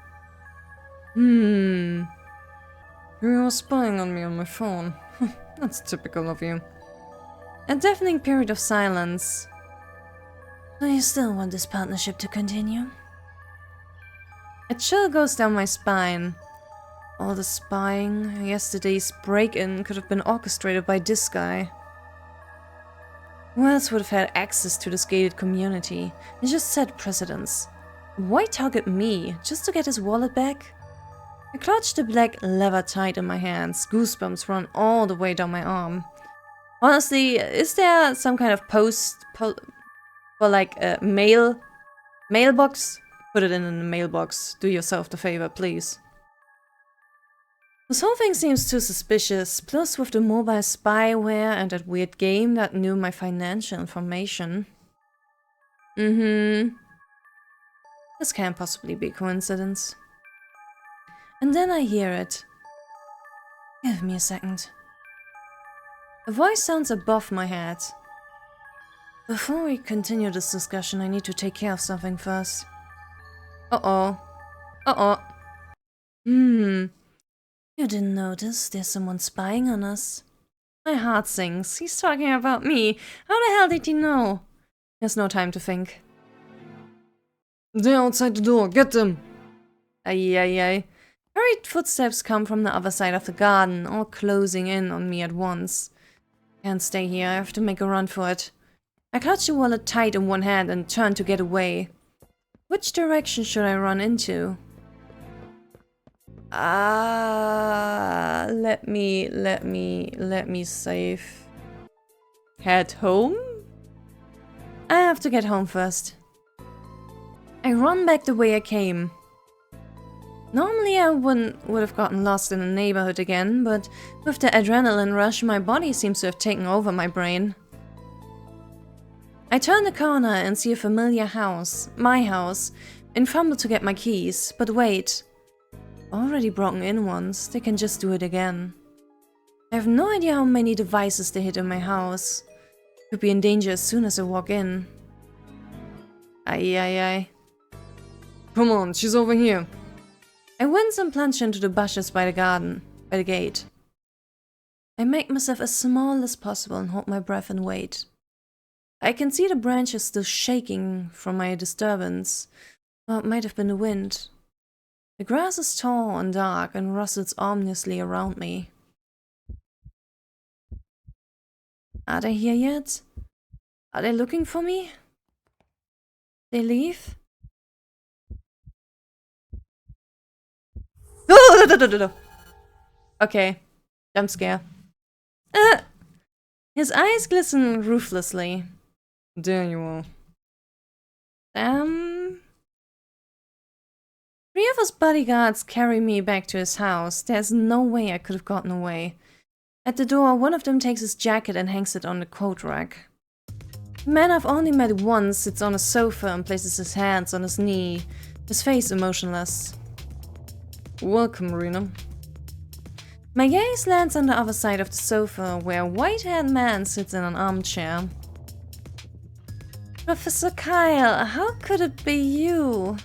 You were spying on me on my phone. That's typical of you. A deafening period of silence. Do you still want this partnership to continue? A chill goes down my spine. All the spying, yesterday's break-in could have been orchestrated by this guy. Who else would have had access to this gated community? He just set precedents. Why target me? Just to get his wallet back? I clutch the black leather tight in my hands. Goosebumps run all the way down my arm. Honestly, is there some kind of post for like a mailbox? Put it in the mailbox. Do yourself the favor, please. This whole thing seems too suspicious, plus with the mobile spyware and that weird game that knew my financial information. This can't possibly be a coincidence. And then I hear it. Give me a second. A voice sounds above my head. Before we continue this discussion, I need to take care of something first. You didn't notice there's someone spying on us? My heart sinks. He's talking about me. How the hell did he know? There's no time to think. They're outside the door. Get them! Ay. Hurried footsteps come from the other side of the garden, all closing in on me at once. Can't stay here. I have to make a run for it. I clutch the wallet tight in one hand and turn to get away. Which direction should I run into? Let me save. Head home? I have to get home first. I run back the way I came. Normally I would have gotten lost in the neighborhood again, but with the adrenaline rush, my body seems to have taken over my brain. I turn the corner and see a familiar house, my house, and fumble to get my keys, but wait. Already broken in once, they can just do it again. I have no idea how many devices they hid in my house. Could be in danger as soon as I walk in. Ay. Come on, she's over here. I wince and plunge into the bushes by the gate. I make myself as small as possible and hold my breath and wait. I can see the branches still shaking from my disturbance, or it might have been the wind. The grass is tall and dark and rustles ominously around me. Are they here yet? Are they looking for me? They leave? No. Okay, jump scare. His eyes glisten ruthlessly. There you are. 3 of his bodyguards carry me back to his house. There's no way I could have gotten away. At the door, one of them takes his jacket and hangs it on the coat rack. The man I've only met once sits on a sofa and places his hands on his knee, his face emotionless. Welcome, Rina. My gaze lands on the other side of the sofa, where a white-haired man sits in an armchair. Professor Kyle, how could it be you?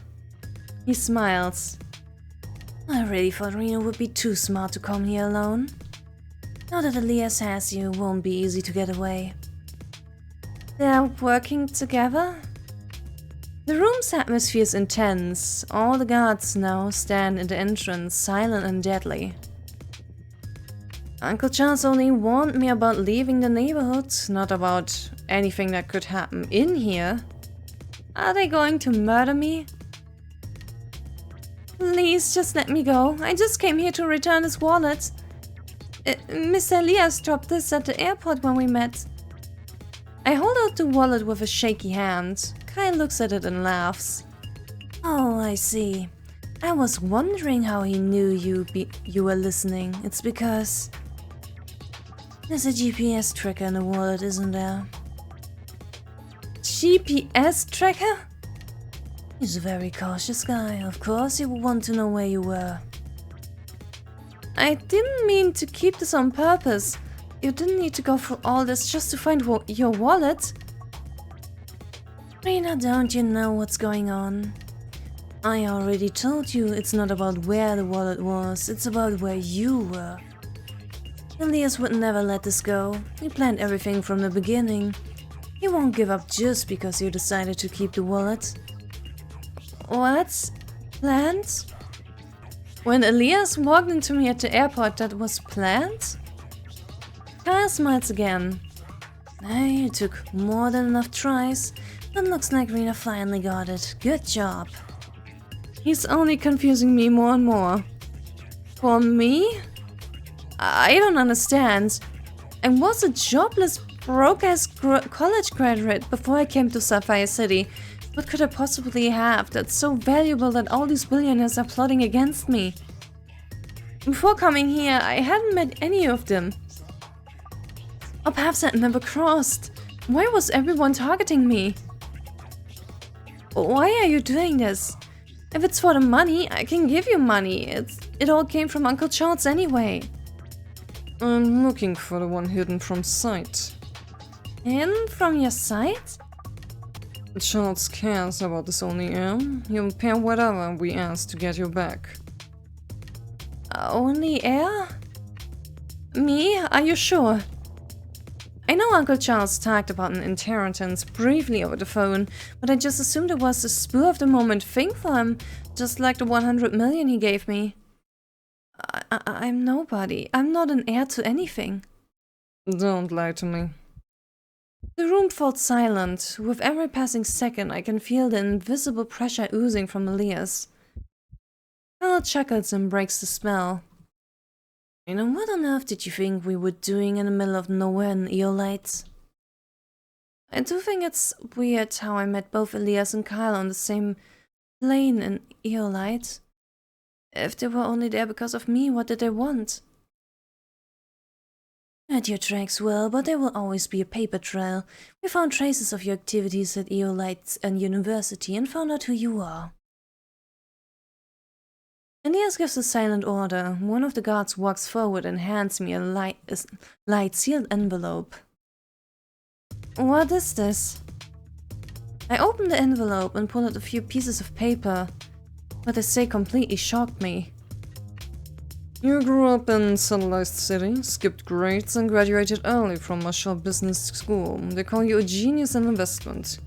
He smiles. I really thought Rina would be too smart to come here alone. Now that Elias has you, it won't be easy to get away. They're working together? The room's atmosphere is intense. All the guards now stand in the entrance, silent and deadly. Uncle Charles only warned me about leaving the neighborhood, not about anything that could happen in here. Are they going to murder me? Please, just let me go. I just came here to return his wallet. Mr. Elias dropped this at the airport when we met. I hold out the wallet with a shaky hand. Kyle looks at it and laughs. Oh, I see. I was wondering how he knew you were listening. It's because there's a GPS tracker in the wallet, isn't there? GPS tracker? He's a very cautious guy. Of course he would want to know where you were. I didn't mean to keep this on purpose. You didn't need to go through all this just to find your wallet. Rina, don't you know what's going on? I already told you it's not about where the wallet was, it's about where you were. Elias would never let this go. He planned everything from the beginning. He won't give up just because you decided to keep the wallet. What? Planned? When Elias walked into me at the airport, that was planned? Kyle smiles again. Hey, it took more than enough tries, but looks like Rina finally got it. Good job. He's only confusing me more and more. For me? I don't understand. I was a jobless, broke-ass college graduate before I came to Sapphire City. What could I possibly have that's so valuable that all these billionaires are plotting against me? Before coming here, I hadn't met any of them. Or perhaps I'd never crossed. Why was everyone targeting me? Why are you doing this? If it's for the money, I can give you money. It all came from Uncle Charles anyway. I'm looking for the one hidden from sight. Hidden from your sight? Charles cares about this only heir. He'll pay whatever we ask to get you back. Only heir? Me? Are you sure? I know Uncle Charles talked about an inheritance briefly over the phone, but I just assumed it was a spur-of-the-moment thing for him, just like the 100 million he gave me. I'm nobody. I'm not an heir to anything. Don't lie to me. The room falls silent. With every passing second, I can feel the invisible pressure oozing from Elias. Kyle chuckles and breaks the spell. You know, what on earth did you think we were doing in the middle of nowhere in Eolite? I do think it's weird how I met both Elias and Kyle on the same plane in Eolite. If they were only there because of me, what did they want? At your tracks well, but there will always be a paper trail. We found traces of your activities at Eolite and University and found out who you are. Elias gives a silent order. One of the guards walks forward and hands me a light sealed envelope. What is this? I open the envelope and pull out a few pieces of paper. What they say completely shocked me. You grew up in Civilized City, skipped grades and graduated early from Marshall Business School. They call you a genius in investment.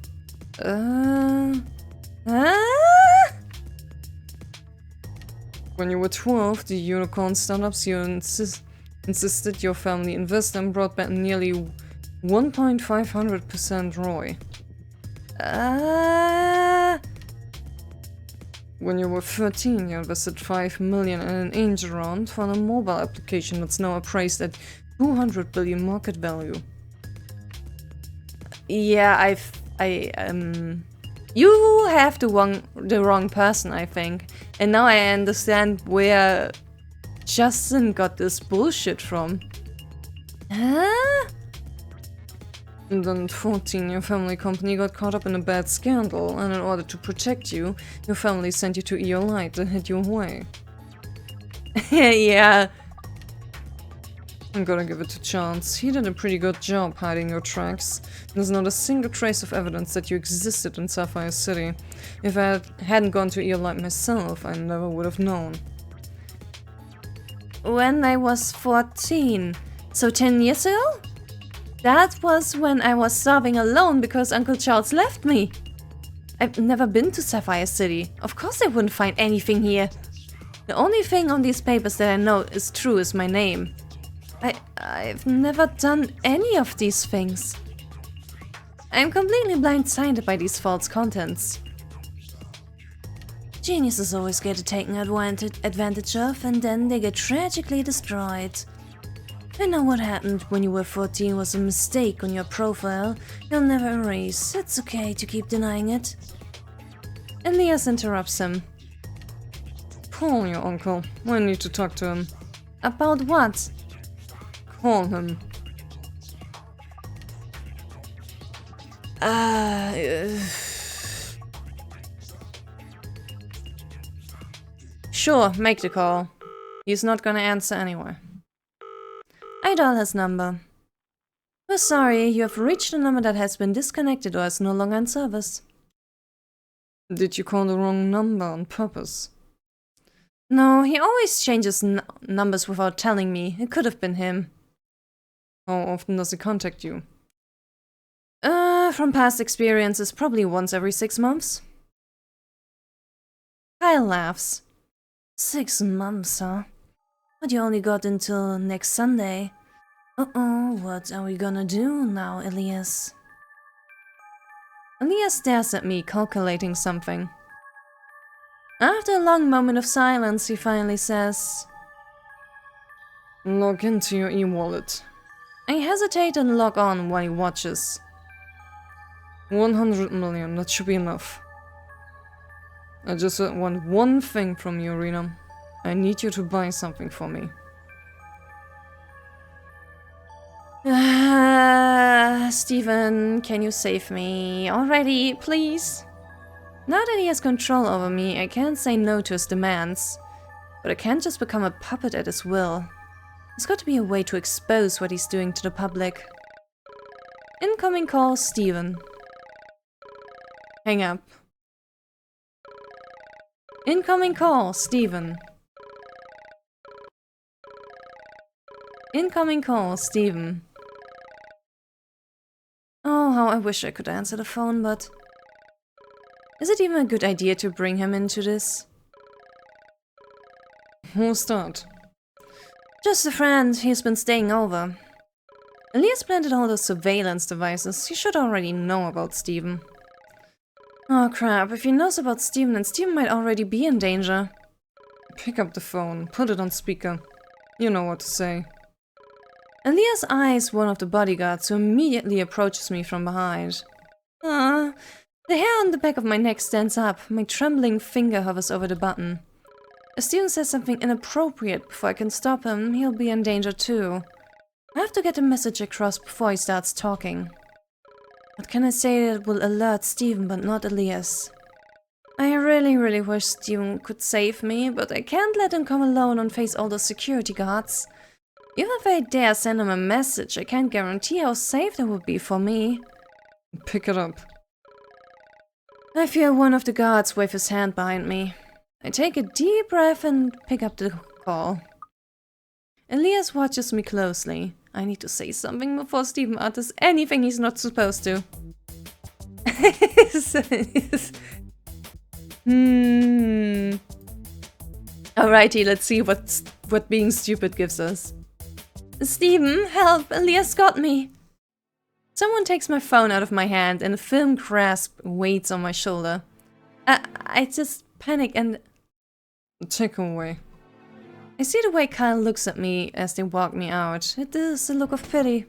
When you were 12, the unicorn startups you insisted your family invest in brought back nearly 1.500% ROI. When you were 13, you invested 5 million in an angel round for a mobile application that's now appraised at 200 billion market value. Yeah, You have the wrong person, I think. And now I understand where Justin got this bullshit from. Huh? And then at 14, your family company got caught up in a bad scandal, and in order to protect you, your family sent you to EOLite to hit you away. Yeah. I'm gonna give it to Chance. He did a pretty good job hiding your tracks. There's not a single trace of evidence that you existed in Sapphire City. If I hadn't gone to EOLite myself, I never would have known. When I was 14, so 10 years ago? That was when I was starving alone because Uncle Charles left me. I've never been to Sapphire City. Of course I wouldn't find anything here. The only thing on these papers that I know is true is my name. I've never done any of these things. I'm completely blindsided by these false contents. Geniuses always get taken advantage of, and then they get tragically destroyed. I know what happened when you were 14 was a mistake on your profile. You'll never erase. It's okay to keep denying it. Elias interrupts him. Call your uncle. I need to talk to him. About what? Call him. Sure, make the call. He's not gonna answer anyway. I dial his number. We're sorry, you have reached a number that has been disconnected or is no longer in service. Did you call the wrong number on purpose? No, he always changes numbers without telling me. It could have been him. How often does he contact you? From past experiences, probably once every 6 months. Kyle laughs. 6 months, huh? But you only got until next Sunday. Uh-oh, what are we gonna do now, Elias? Elias stares at me, calculating something. After a long moment of silence, he finally says, Log into your e-wallet. I hesitate and log on while he watches. 100 million, that should be enough. I just want one thing from you, Rina. I need you to buy something for me. Steven, can you save me already, please? Now that he has control over me, I can't say no to his demands. But I can't just become a puppet at his will. There's got to be a way to expose what he's doing to the public. Incoming call, Steven. Hang up. Incoming call, Steven. Incoming call, Steven. Oh, how I wish I could answer the phone, but... Is it even a good idea to bring him into this? Who's that? Just a friend, he's been staying over. Elias planted all those surveillance devices, he should already know about Steven. Oh crap, if he knows about Steven, then Steven might already be in danger. Pick up the phone, put it on speaker. You know what to say. Elias eyes one of the bodyguards who immediately approaches me from behind. The hair on the back of my neck stands up, my trembling finger hovers over the button. If Steven says something inappropriate before I can stop him, he'll be in danger too. I have to get the message across before he starts talking. What can I say that will alert Steven but not Elias? I really wish Steven could save me, but I can't let him come alone and face all those security guards. Even if I dare send him a message, I can't guarantee how safe that would be for me. Pick it up. I feel one of the guards wave his hand behind me. I take a deep breath and pick up the call. Elias watches me closely. I need to say something before Steven utters anything he's not supposed to. Alrighty, let's see what being stupid gives us. Steven, help! Elias got me! Someone takes my phone out of my hand and a firm grasp waits on my shoulder. I just panic and... Take him away. I see the way Kyle looks at me as they walk me out. It is a look of pity.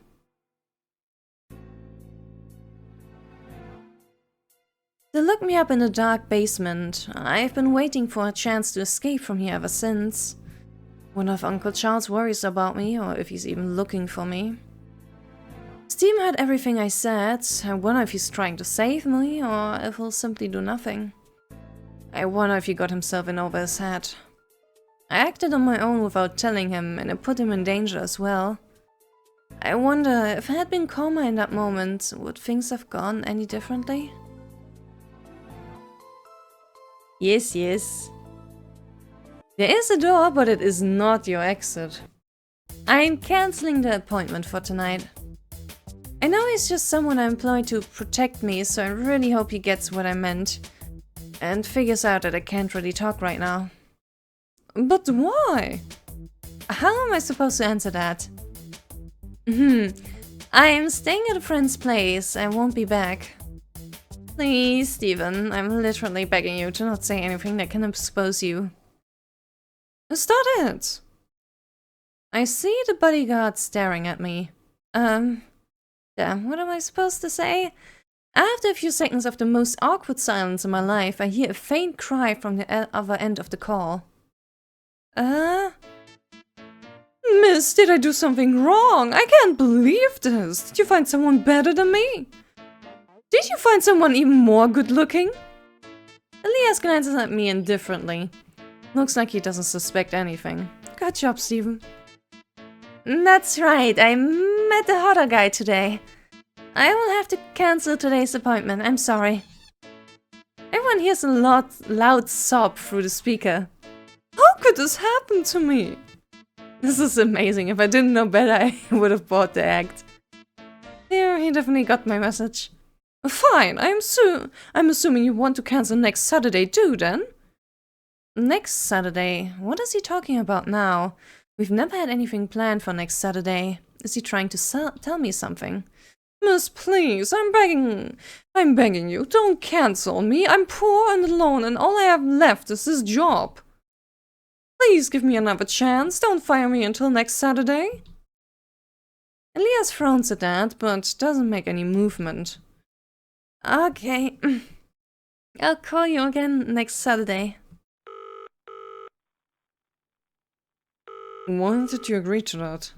They locked me up in a dark basement. I've been waiting for a chance to escape from here ever since. Wonder if Uncle Charles worries about me, or if he's even looking for me. Steve heard everything I said. I wonder if he's trying to save me, or if he'll simply do nothing. I wonder if he got himself in over his head. I acted on my own without telling him, and it put him in danger as well. I wonder if I had been calmer in that moment, would things have gone any differently? Yes, yes. There is a door, but it is not your exit. I'm cancelling the appointment for tonight. I know he's just someone I employed to protect me, so I really hope he gets what I meant. And figures out that I can't really talk right now. But why? How am I supposed to answer that? I'm staying at a friend's place. I won't be back. Please, Steven, I'm literally begging you to not say anything that can expose you. Start it! I see the bodyguard staring at me. Damn, what am I supposed to say? After a few seconds of the most awkward silence in my life, I hear a faint cry from the other end of the call. Miss, did I do something wrong? I can't believe this. Did you find someone better than me? Did you find someone even more good-looking? Elias glances at me indifferently. Looks like he doesn't suspect anything. Good job, Steven. That's right, I met the hotter guy today. I will have to cancel today's appointment, I'm sorry. Everyone hears a loud sob through the speaker. How could this happen to me? This is amazing. If I didn't know better, I would have bought the act. Here, he definitely got my message. Fine, I'm assuming you want to cancel next Saturday too, then? Next Saturday? What is he talking about now? We've never had anything planned for next Saturday. Is he trying to tell me something? Miss, please, I'm begging you, don't cancel me. I'm poor and alone, and all I have left is this job. Please give me another chance. Don't fire me until next Saturday. Elias frowns at that, but doesn't make any movement. Okay. I'll call you again next Saturday. Why did you agree to that?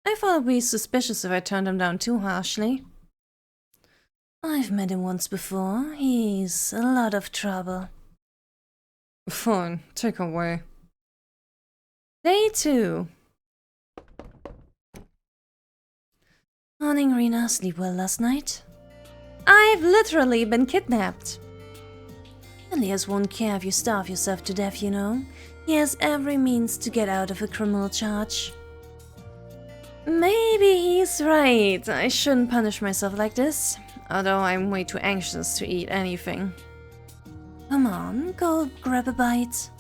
I thought it'd be suspicious if I turned him down too harshly. I've met him once before. He's a lot of trouble. Fine, take her away. Day 2. Morning, Rina. Sleep well last night? I've literally been kidnapped. Elias won't care if you starve yourself to death, you know. He has every means to get out of a criminal charge. Maybe he's right. I shouldn't punish myself like this, although I'm way too anxious to eat anything. Come on, go grab a bite.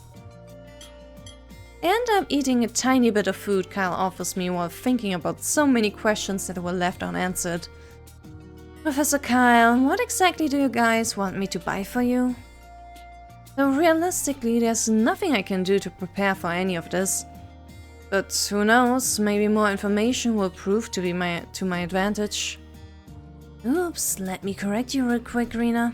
I end up eating a tiny bit of food Kyle offers me while thinking about so many questions that were left unanswered. Professor Kyle, what exactly do you guys want me to buy for you? Though realistically, there's nothing I can do to prepare for any of this. But who knows, maybe more information will prove to be to my advantage. Oops, let me correct you real quick, Rina.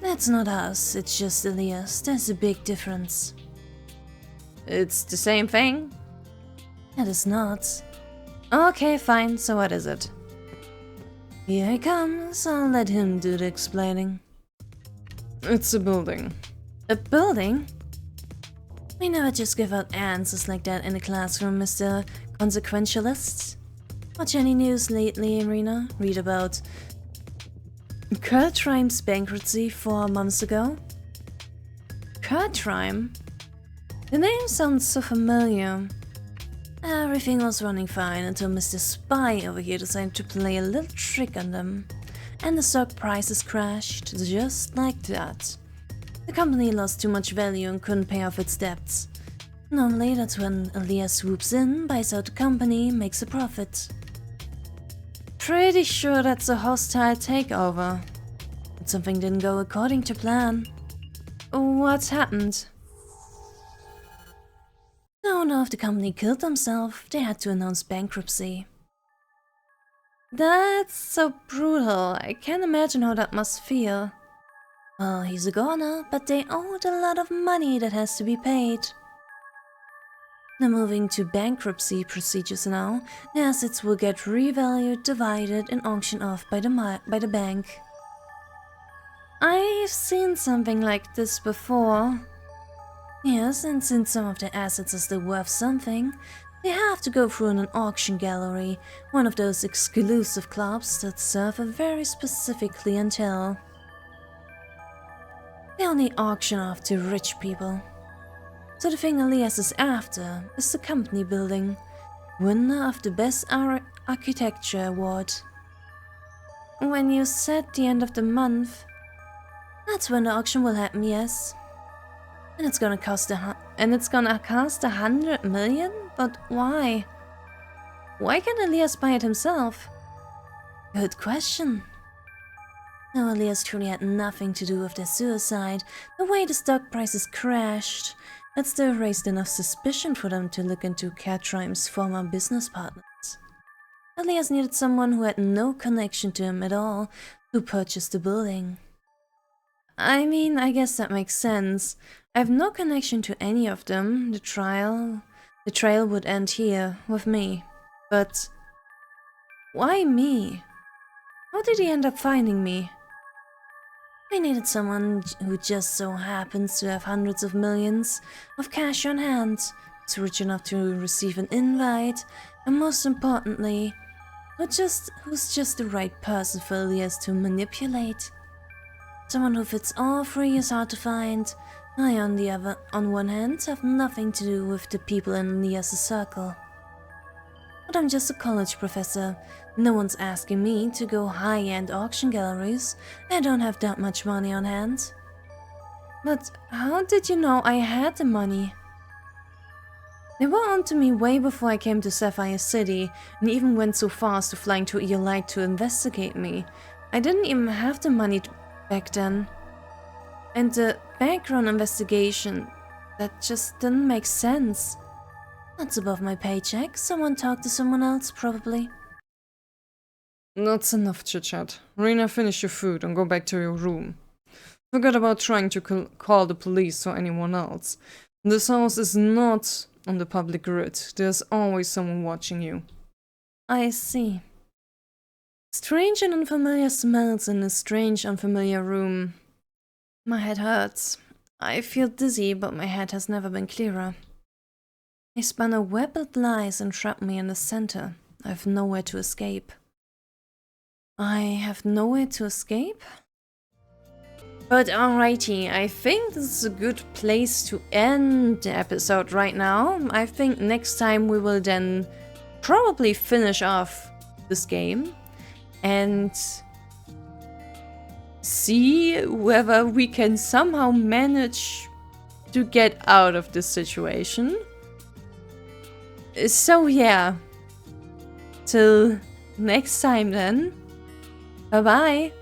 That's not us, it's just Elias. There's a big difference. It's the same thing? It is not. Okay, fine, so what is it? Here he comes, I'll let him do the explaining. It's a building. A building? We never just give out answers like that in the classroom, Mr. Consequentialist. Watch any news lately, Rina? Read about Kurtrime's bankruptcy 4 months ago? Kurtrime? The name sounds so familiar. Everything was running fine until Mr. Spy over here decided to play a little trick on them. And the stock prices crashed, just like that. The company lost too much value and couldn't pay off its debts. Normally, that's when Elias swoops in, buys out the company, makes a profit. Pretty sure that's a hostile takeover. But something didn't go according to plan. What happened? The owner of the company killed himself. They had to announce bankruptcy. That's so brutal. I can't imagine how that must feel. Well, he's a goner, but they owed a lot of money that has to be paid. They're moving to bankruptcy procedures now. The assets will get revalued, divided, and auctioned off by the bank. I've seen something like this before. Yes, and since some of the assets are still worth something, they have to go through an auction gallery, one of those exclusive clubs that serve a very specific clientele. They only auction off to rich people. So the thing Elias is after is the company building, winner of the Best Architecture Award. When you said the end of the month, that's when the auction will happen, yes. And it's gonna cost $100 million? But why? Why can't Elias buy it himself? Good question. No, Elias truly had nothing to do with their suicide. The way the stock prices crashed, that still raised enough suspicion for them to look into Catrime's former business partners. Elias needed someone who had no connection to him at all to purchase the building. I mean, I guess that makes sense. I have no connection to any of them. The trail would end here, with me. But why me? How did he end up finding me? I needed someone who just so happens to have hundreds of millions of cash on hand, is rich enough to receive an invite, and most importantly, who's just the right person for Elias to manipulate. Someone who fits all three is hard to find. I, on one hand, have nothing to do with the people in Elias' circle. But I'm just a college professor. No one's asking me to go high-end auction galleries. I don't have that much money on hand. But how did you know I had the money? They were onto me way before I came to Sapphire City, and even went so far as to flying to Aleluye to investigate me. I didn't even have the money back then. And the background investigation, that just didn't make sense. That's above my paycheck. Someone talked to someone else, probably. That's enough chit-chat. Rina, finish your food and go back to your room. Forget about trying to call the police or anyone else. This house is not on the public grid. There's always someone watching you. I see. Strange and unfamiliar smells in a strange, unfamiliar room. My head hurts. I feel dizzy, but my head has never been clearer. They spun a web of lies and trapped me in the center. I have nowhere to escape. I have nowhere to escape? But alrighty, I think this is a good place to end the episode right now. I think next time we will then probably finish off this game and see whether we can somehow manage to get out of this situation. So yeah, till next time then, bye bye.